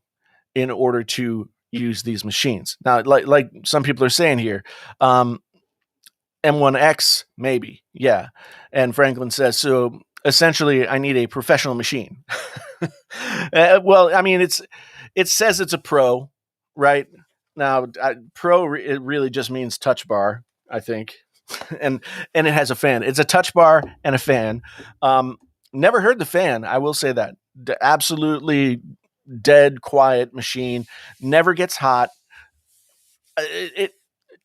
in order to use these machines. Now, like some people are saying here, M1X, maybe. Yeah. And Franklin says, so essentially I need a professional machine. Well, I mean, it says it's a Pro, right? Now, Pro, it really just means touch bar, I think. and it has a fan. It's a touch bar and a fan. Never heard the fan. I will say that. Absolutely dead quiet machine. Never gets hot.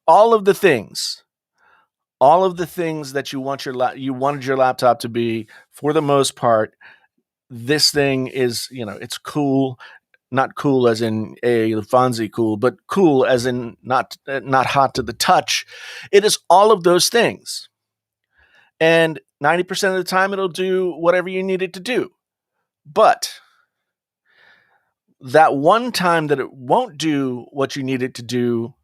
All of the things that you wanted your laptop to be, for the most part, this thing is, it's cool. Not cool as in a Fonzie cool, but cool as in not hot to the touch. It is all of those things. And 90% of the time it'll do whatever you need it to do. But that one time that it won't do what you need it to do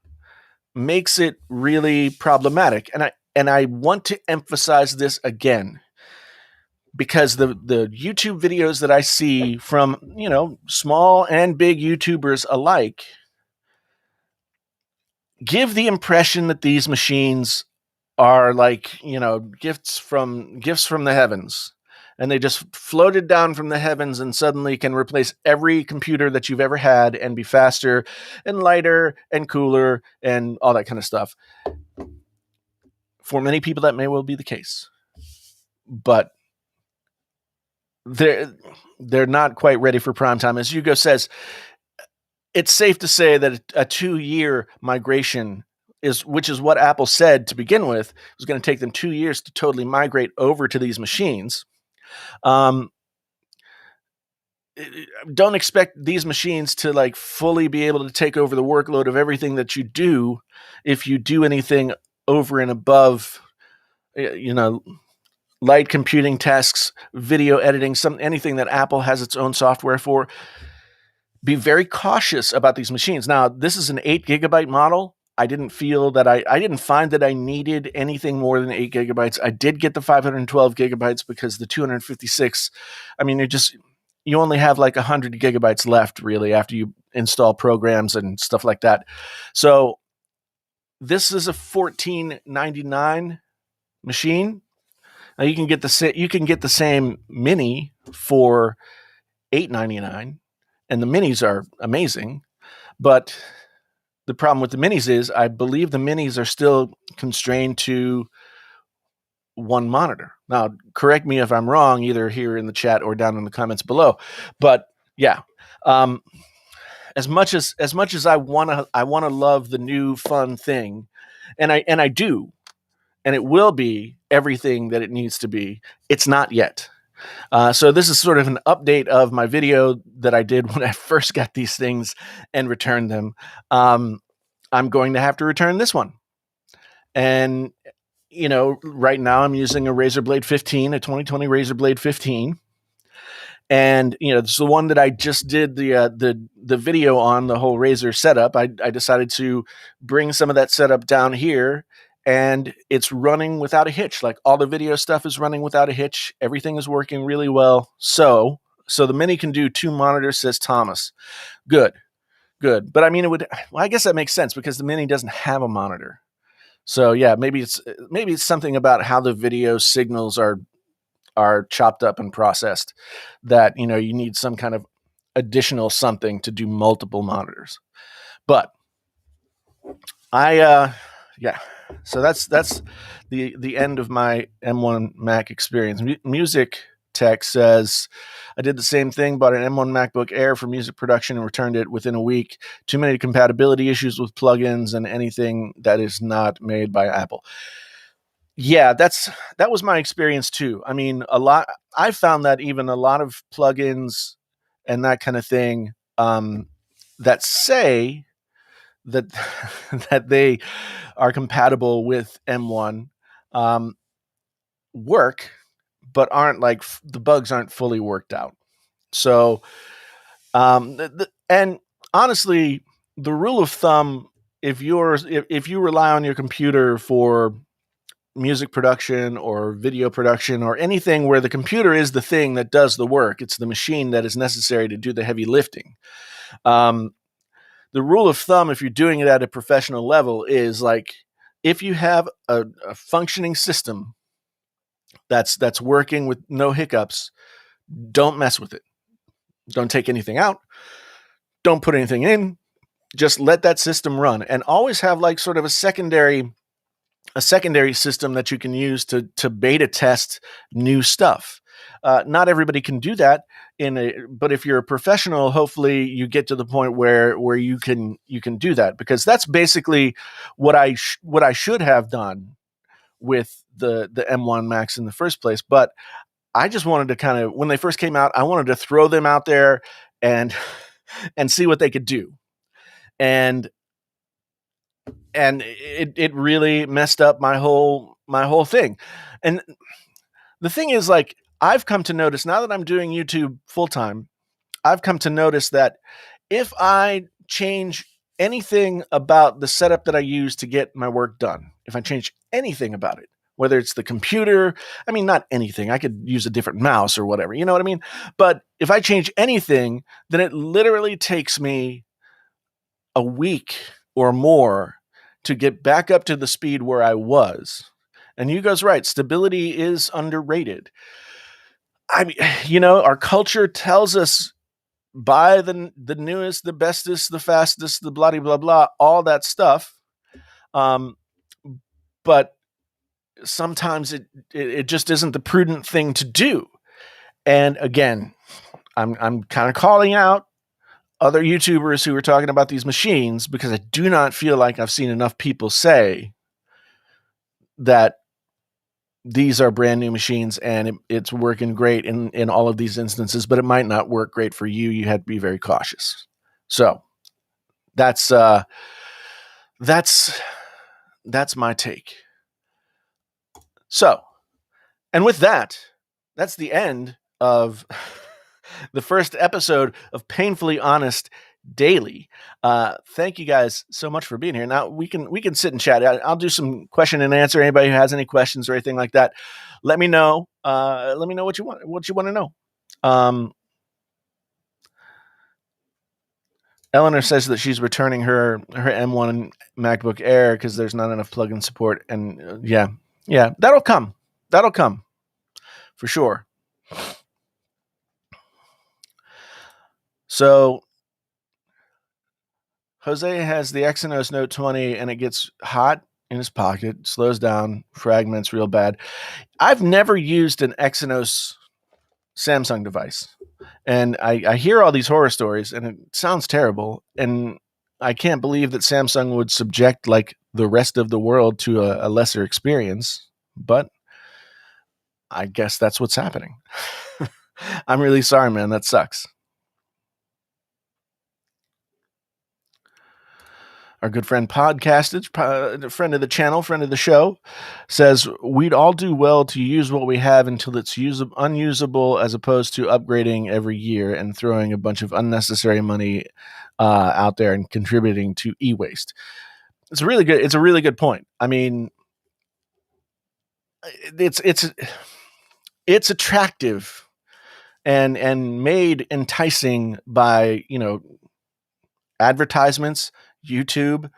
makes it really problematic. And I want to emphasize this again, because the YouTube videos that I see from, small and big YouTubers alike give the impression that these machines are like, gifts from the heavens, and they just floated down from the heavens and suddenly can replace every computer that you've ever had and be faster and lighter and cooler and all that kind of stuff. For many people, that may well be the case, but they're not quite ready for prime time. As Hugo says, it's safe to say that a 2-year migration which is what Apple said to begin with, it was going to take them 2 years to totally migrate over to these machines. Don't expect these machines to fully be able to take over the workload of everything that you do if you do anything over and above, light computing tasks, video editing, anything that Apple has its own software for. Be very cautious about these machines. Now, this is an 8 gigabyte model. I didn't feel that I didn't find that I needed anything more than 8 gigabytes. I did get the 512 gigabytes because the 256, I mean, you only have 100 gigabytes left really after you install programs and stuff like that. So this is a $14.99 machine. Now you can get the same mini for $8.99, and the minis are amazing. But the problem with the minis is, I believe the minis are still constrained to one monitor. Now, correct me if I'm wrong, either here in the chat or down in the comments below. But yeah, as much as I wanna love the new fun thing, and I do, and it will be everything that it needs to be. It's not yet. So this is sort of an update of my video that I did when I first got these things and returned them. I'm going to have to return this one. And, right now I'm using a Razer Blade 15, a 2020 Razer Blade 15. And, it's the one that I just did the video on, the whole Razer setup. I decided to bring some of that setup down here, and it's running without a hitch. Like, all the video stuff is running without a hitch. Everything is working really well. So the Mini can do 2 monitors, says Thomas. Good. But I mean, I guess that makes sense because the Mini doesn't have a monitor. So yeah, maybe it's something about how the video signals are chopped up and processed that, you need some kind of additional something to do multiple monitors. But yeah. So that's the end of my M1 Mac experience. Music Tech says, I did the same thing, bought an M1 MacBook Air for music production and returned it within a week. Too many compatibility issues with plugins and anything that is not made by Apple. Yeah, that was my experience too. I mean, I found that even a lot of plugins and that kind of thing, that say that that they are compatible with M1, work, but aren't the bugs aren't fully worked out. So, and honestly, the rule of thumb, if you rely on your computer for music production or video production or anything where the computer is the thing that does the work, it's the machine that is necessary to do the heavy lifting. The rule of thumb, if you're doing it at a professional level, is if you have a functioning system that's working with no hiccups, don't mess with it. Don't take anything out. Don't put anything in. Just let that system run, and always have sort of a secondary system that you can use to beta test new stuff. Not everybody can do that but if you're a professional, hopefully you get to the point where you can do that, because that's basically what I should have done with the M1 Macs in the first place. But I just wanted to kind of, when they first came out, I wanted to throw them out there and see what they could do. And it really messed up my whole thing. And the thing is, I've come to notice, now that I'm doing YouTube full time, I've come to notice that if I change anything about the setup that I use to get my work done, if I change anything about it, whether it's the computer, I mean, not anything, I could use a different mouse or whatever, you know what I mean? But if I change anything, then it literally takes me a week or more to get back up to the speed where I was. And Hugo's right, stability is underrated. I mean, our culture tells us buy the newest, the bestest, the fastest, the blah blah blah, all that stuff. But sometimes it just isn't the prudent thing to do. And again, I'm kind of calling out other YouTubers who are talking about these machines, because I do not feel like I've seen enough people say that these are brand new machines and it's working great in all of these instances, but it might not work great for you. You have to be very cautious. So that's my take. So, and with that, that's the end of the first episode of Painfully Honest Daily. Thank you guys so much for being here. Now we can sit and chat. I'll do some question and answer. Anybody who has any questions or anything like that, let me know. Let me know what you want to know. Eleanor says that she's returning her M1 MacBook Air because there's not enough plug-in support. And yeah, that'll come. That'll come for sure. So Jose has the Exynos Note 20 and it gets hot in his pocket, slows down, fragments real bad. I've never used an Exynos Samsung device. And I hear all these horror stories and it sounds terrible. And I can't believe that Samsung would subject like the rest of the world to a lesser experience. But I guess that's what's happening. I'm really sorry, man. That sucks. Our good friend Podcasted, friend of the channel, friend of the show, says we'd all do well to use what we have until it's unusable, as opposed to upgrading every year and throwing a bunch of unnecessary money out there and contributing to e-waste. It's a really good point. I mean, it's attractive and made enticing by advertisements, YouTube.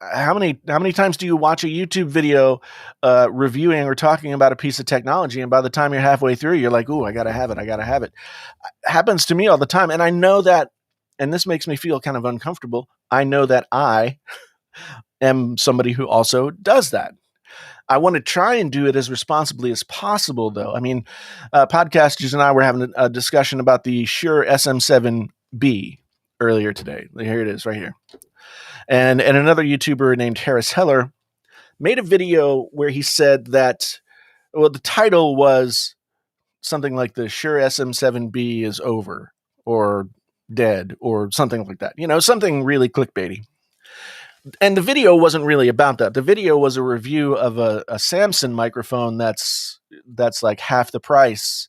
How many times do you watch a YouTube video reviewing or talking about a piece of technology, and by the time you're halfway through, you're like, "Ooh, I gotta have it! I gotta have it." Happens to me all the time, and I know that, and this makes me feel kind of uncomfortable. I know that I am somebody who also does that. I want to try and do it as responsibly as possible, though. I mean, podcasters and I were having a discussion about the Shure SM7B earlier today. Here it is, right here. And another YouTuber named Harris Heller made a video where he said that, well, the title was something like the Shure SM7B is over or dead or something like that. Something really clickbaity. And the video wasn't really about that. The video was a review of a Samson microphone that's like half the price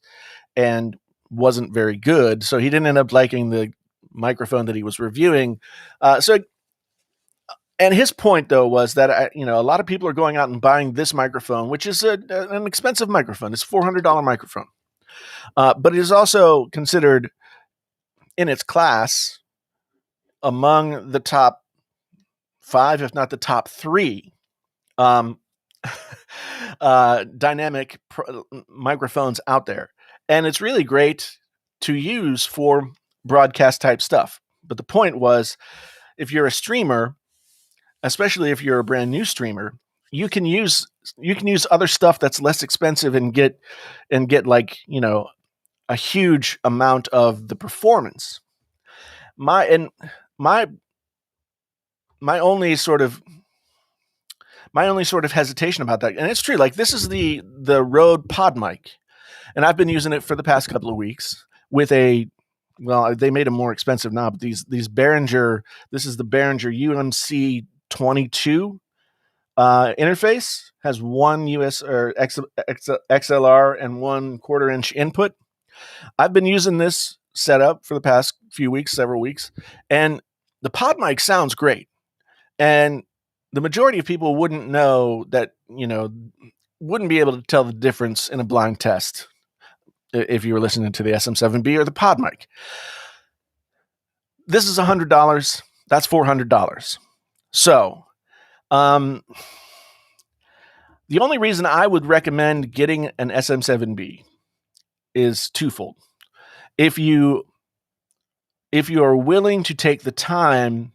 and wasn't very good. So he didn't end up liking the microphone that he was reviewing. And his point, though, was that a lot of people are going out and buying this microphone, which is an expensive microphone. It's a $400 microphone, but it is also considered in its class among the top 5, if not the top 3, dynamic microphones out there. And it's really great to use for broadcast type stuff. But the point was, if you're a streamer, especially if you're a brand new streamer, you can use other stuff that's less expensive and get like, a huge amount of the performance. My only sort of hesitation about that, and it's true, like this is the Rode Pod mic, and I've been using it for the past couple of weeks with they made them more expensive now, but these Behringer, this is the Behringer UMC 22 interface, has one US or XLR and 1/4 inch input. I've been using this setup for the past several weeks, and the Pod mic sounds great. And the majority of people wouldn't know that, wouldn't be able to tell the difference in a blind test if you were listening to the SM7B or the Pod mic. This is $100. That's $400. So, the only reason I would recommend getting an SM7B is twofold. If you are willing to take the time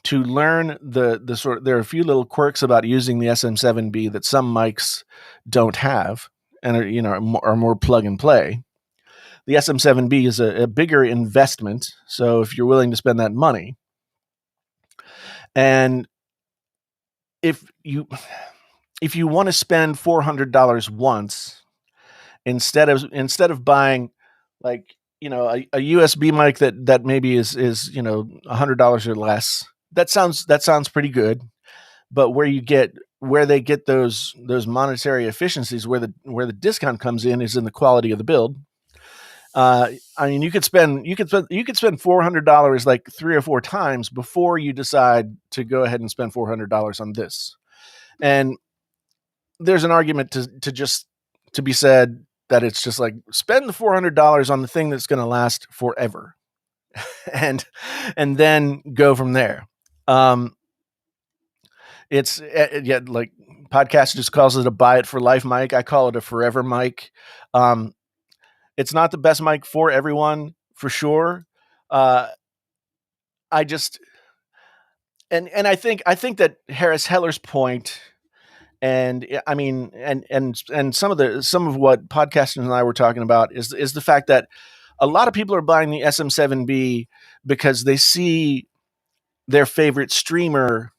to learn the sort of, there are a few little quirks about using the SM7B that some mics don't have and are more plug and play. The SM7B is a bigger investment, so if you're willing to spend that money, and if you want to spend $400 once, instead of buying like a USB mic that maybe is $100 or less, that sounds pretty good. But where they get those monetary efficiencies, where the discount comes in, is in the quality of the build. I mean, you could spend $400 like 3 or 4 times before you decide to go ahead and spend $400 on this. And there's an argument to be said that it's just like, spend the $400 on the thing that's going to last forever. and then go from there. Um, it's yeah, like podcast just calls it a buy it for life mic. I call it a forever mic. Um, it's not the best mic for everyone, for sure. Uh, I just and I think that Harris Heller's point, and I mean, and some of what podcasters and I were talking about is the fact that a lot of people are buying the SM7B because they see their favorite streamer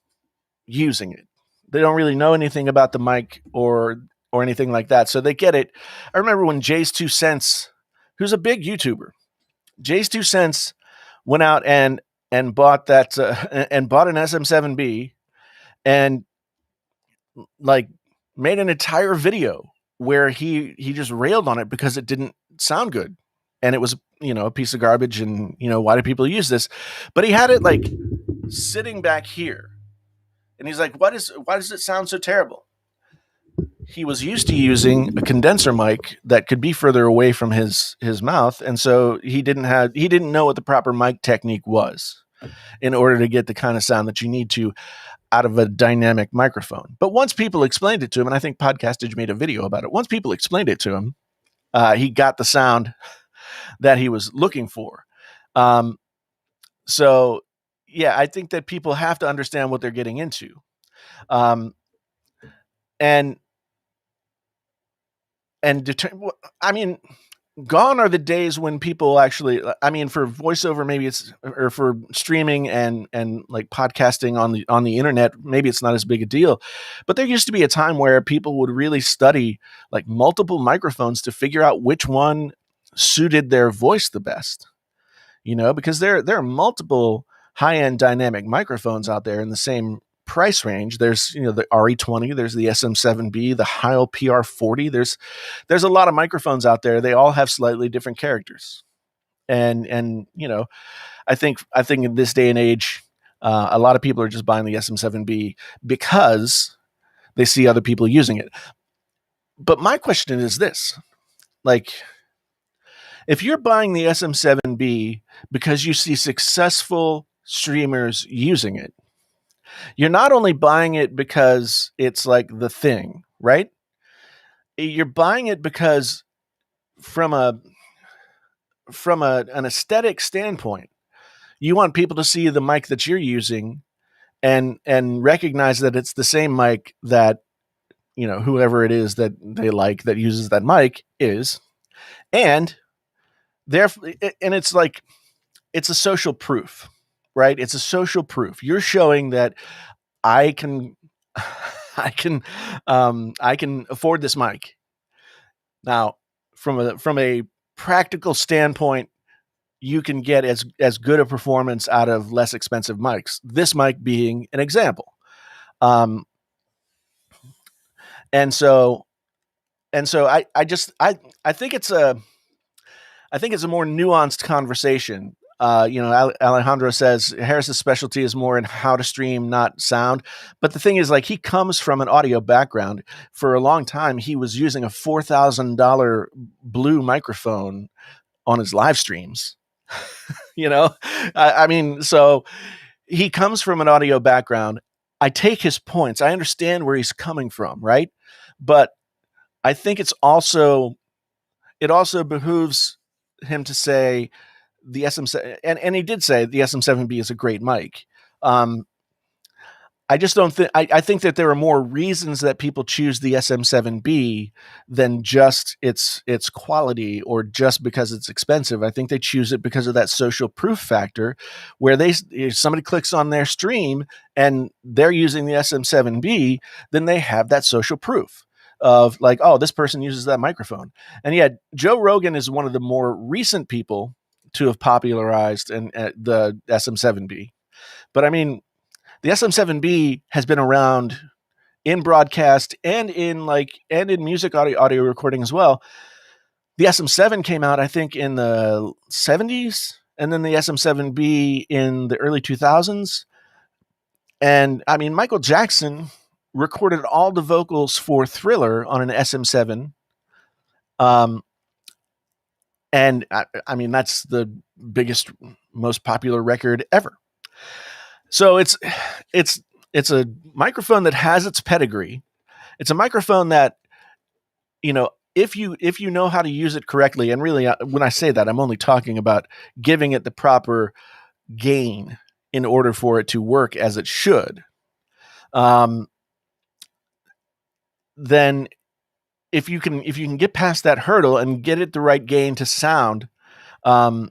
using it. They don't really know anything about the mic or anything like that, so they get it. I remember when Jay's 2 Cents, who's a big YouTuber, Jay's 2 Cents went out and bought that and bought an SM7B and like made an entire video where he just railed on it because it didn't sound good and it was a piece of garbage, and why do people use this? But he had it like sitting back here, and he's like, why does it sound so terrible? He was used to using a condenser mic that could be further away from his mouth, and so he didn't know what the proper mic technique was in order to get the kind of sound that you need to out of a dynamic microphone. But once people explained it to him, and I think Podcastage made a video about it, once people explained it to him, he got the sound that he was looking for. So yeah, I think that people have to understand what they're getting into. And I mean, gone are the days when people actually, I mean, for voiceover, maybe it's, or for streaming and like podcasting on the internet, maybe it's not as big a deal. But there used to be a time where people would really study like multiple microphones to figure out which one suited their voice the best. Because there are multiple high-end dynamic microphones out there in the same price range. There's the RE20, there's the SM7B, the Heil PR40. There's a lot of microphones out there. They all have slightly different characters, and I think in this day and age, a lot of people are just buying the SM7B because they see other people using it. But my question is this: like, if you're buying the SM7B because you see successful streamers using it, you're not only buying it because it's like the thing, right? You're buying it because from an aesthetic standpoint, you want people to see the mic that you're using and recognize that it's the same mic that whoever it is that they like that uses that mic is, and therefore, and it's like, it's a social proof, right? It's a social proof. You're showing that I can, I can afford this mic. Now, from a practical standpoint, you can get as good a performance out of less expensive mics. This mic being an example. Um, and so I think it's a more nuanced conversation. Alejandro says Harris's specialty is more in how to stream, not sound. But the thing is, like, he comes from an audio background. For a long time, he was using a $4,000 Blue microphone on his live streams. I mean, so he comes from an audio background. I take his points. I understand where he's coming from, right? But I think it also behooves him to say the SM7, and he did say the SM7B is a great mic. I just don't think, I think that there are more reasons that people choose the SM7B than just its quality or just because it's expensive. I think they choose it because of that social proof factor, where if somebody clicks on their stream and they're using the SM7B, then they have that social proof of like, oh, this person uses that microphone. And yet Joe Rogan is one of the more recent people to have popularized the SM7B. But I mean, the SM7B has been around in broadcast and in music audio recording as well. The SM7 came out, I think, in the 70s, and then the SM7B in the early 2000s. And I mean, Michael Jackson recorded all the vocals for Thriller on an SM7. And I mean, that's the biggest most popular record ever. So it's a microphone that has its pedigree. It's a microphone that, if you know how to use it correctly, and really when I say that, I'm only talking about giving it the proper gain in order for it to work as it should. Then if you can get past that hurdle and get it the right gain to sound the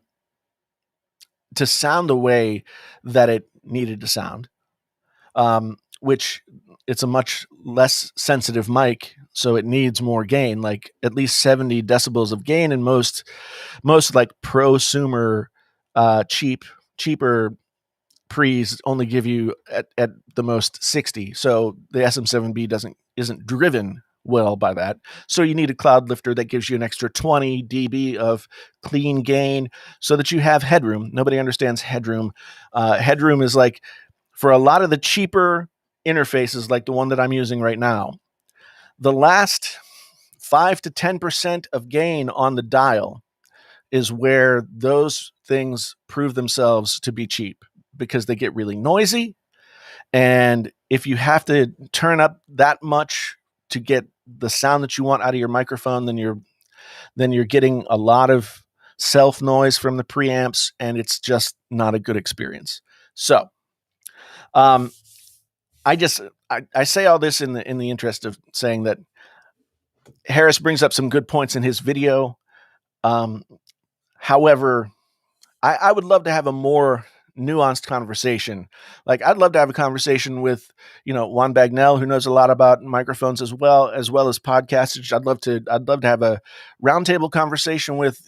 way that it needed to sound, which it's a much less sensitive mic, so it needs more gain, like at least 70 decibels of gain. And most like prosumer cheaper pre's only give you at the most 60. So the SM7B isn't driven well by that. So you need a cloud lifter that gives you an extra 20 dB of clean gain so that you have headroom. Nobody understands headroom. Headroom is like, for a lot of the cheaper interfaces like the one that I'm using right now, the last 5 to 10% of gain on the dial is where those things prove themselves to be cheap, because they get really noisy. And if you have to turn up that much to get the sound that you want out of your microphone, then you're getting a lot of self noise from the preamps, and it's just not a good experience. So, I say all this in the interest of saying that Harris brings up some good points in his video. However, I would love to have a more nuanced conversation. Like, I'd love to have a conversation with, Juan Bagnell, who knows a lot about microphones as well as podcasters. I'd love to have a roundtable conversation with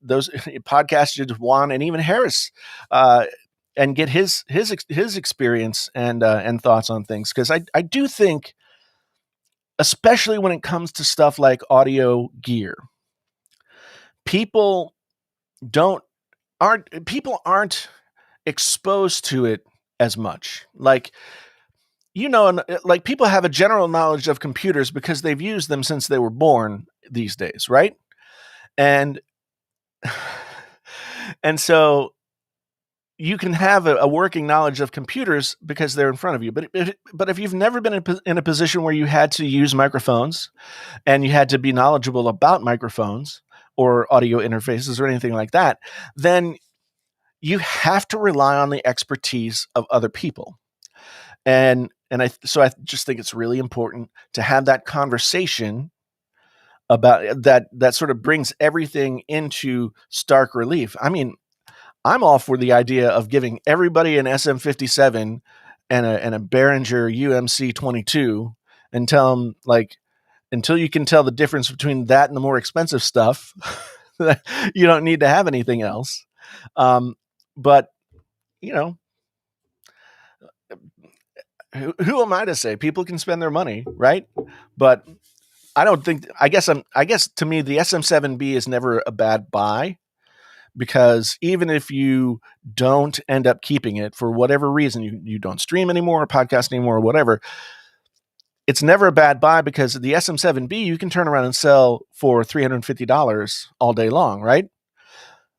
those podcasters, Juan and even Harris, and get his experience and thoughts on things. Because I do think, especially when it comes to stuff like audio gear, people aren't exposed to it as much. Like, like, people have a general knowledge of computers because they've used them since they were born these days, right? And so you can have a working knowledge of computers because they're in front of you. But if you've never been in a position where you had to use microphones and you had to be knowledgeable about microphones or audio interfaces or anything like that, then you have to rely on the expertise of other people. And I just think it's really important to have that conversation about that sort of brings everything into stark relief. I mean, I'm all for the idea of giving everybody an SM57 and a Behringer UMC22 and tell them, like, until you can tell the difference between that and the more expensive stuff, you don't need to have anything else. But who am I to say? People can spend their money, right? But I guess to me, the SM7B is never a bad buy, because even if you don't end up keeping it for whatever reason, you don't stream anymore or podcast anymore or whatever, it's never a bad buy, because the SM7B you can turn around and sell for $350 all day long, right?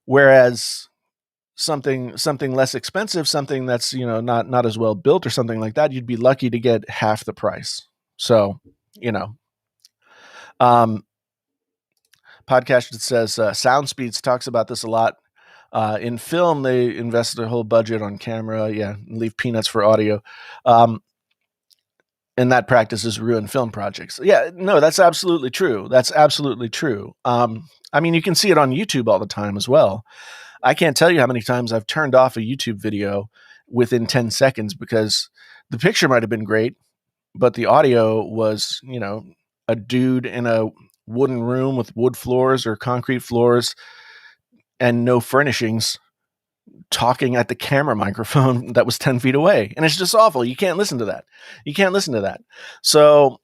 Whereas something less expensive, something that's not as well built or something like that, you'd be lucky to get half the price. So, podcast that says SoundSpeeds talks about this a lot. In film, they invest their whole budget on camera, and leave peanuts for audio. And that practice has ruined film projects. Yeah, no, that's absolutely true. I mean, you can see it on YouTube all the time as well. I can't tell you how many times I've turned off a YouTube video within 10 seconds because the picture might have been great, but the audio was, a dude in a wooden room with wood floors or concrete floors and no furnishings talking at the camera microphone that was 10 feet away. And it's just awful. You can't listen to that. So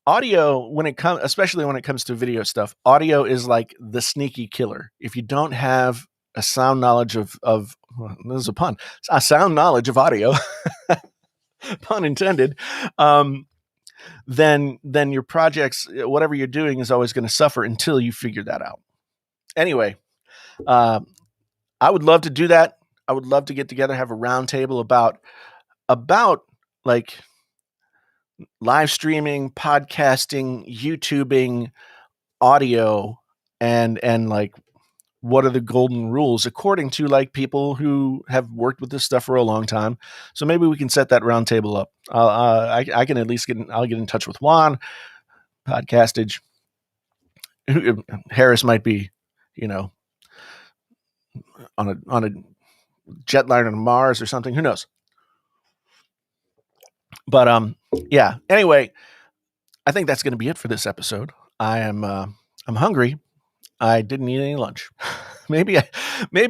audio, especially when it comes to video stuff, audio is like the sneaky killer. If you don't have a sound knowledge of this is a pun, a sound knowledge of audio, pun intended, then your projects, whatever you're doing, is always going to suffer until you figure that out. Anyway, I would love to do that. I would love to get together, have a roundtable about like live streaming, podcasting, YouTubing, audio, and like what are the golden rules according to like people who have worked with this stuff for a long time. So maybe we can set that roundtable up. I can at least I'll get in touch with Juan, Podcastage. Harris might be, you know, on a jetliner to Mars or something. Who knows? But yeah. Anyway, I think that's going to be it for this episode. I'm hungry. I didn't eat any lunch. maybe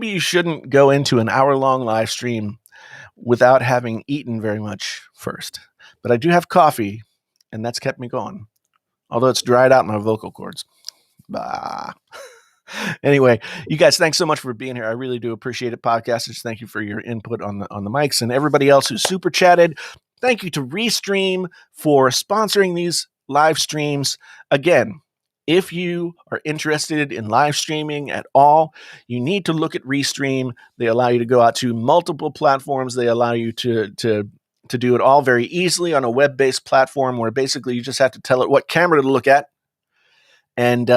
you shouldn't go into an hour-long live stream without having eaten very much first. But I do have coffee, and that's kept me going. Although it's dried out my vocal cords. Bah. Anyway, you guys, thanks so much for being here. I really do appreciate it, podcasters. Thank you for your input on the mics, and everybody else who super chatted. Thank you to Restream for sponsoring these live streams. Again, if you are interested in live streaming at all, you need to look at Restream. They allow you to go out to multiple platforms. They allow you to do it all very easily on a web-based platform where basically you just have to tell it what camera to look at and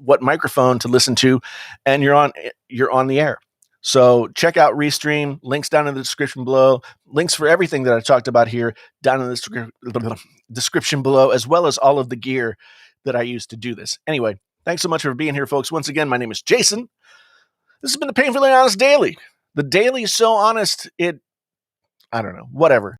what microphone to listen to, and you're on the air. So check out Restream. Links down in the description below. Links for everything that I talked about here down in the description below, as well as all of the gear that I use to do this. Anyway, thanks so much for being here, folks. Once again, my name is Jason. This has been the Painfully Honest Daily. The Daily is so honest, I don't know, whatever.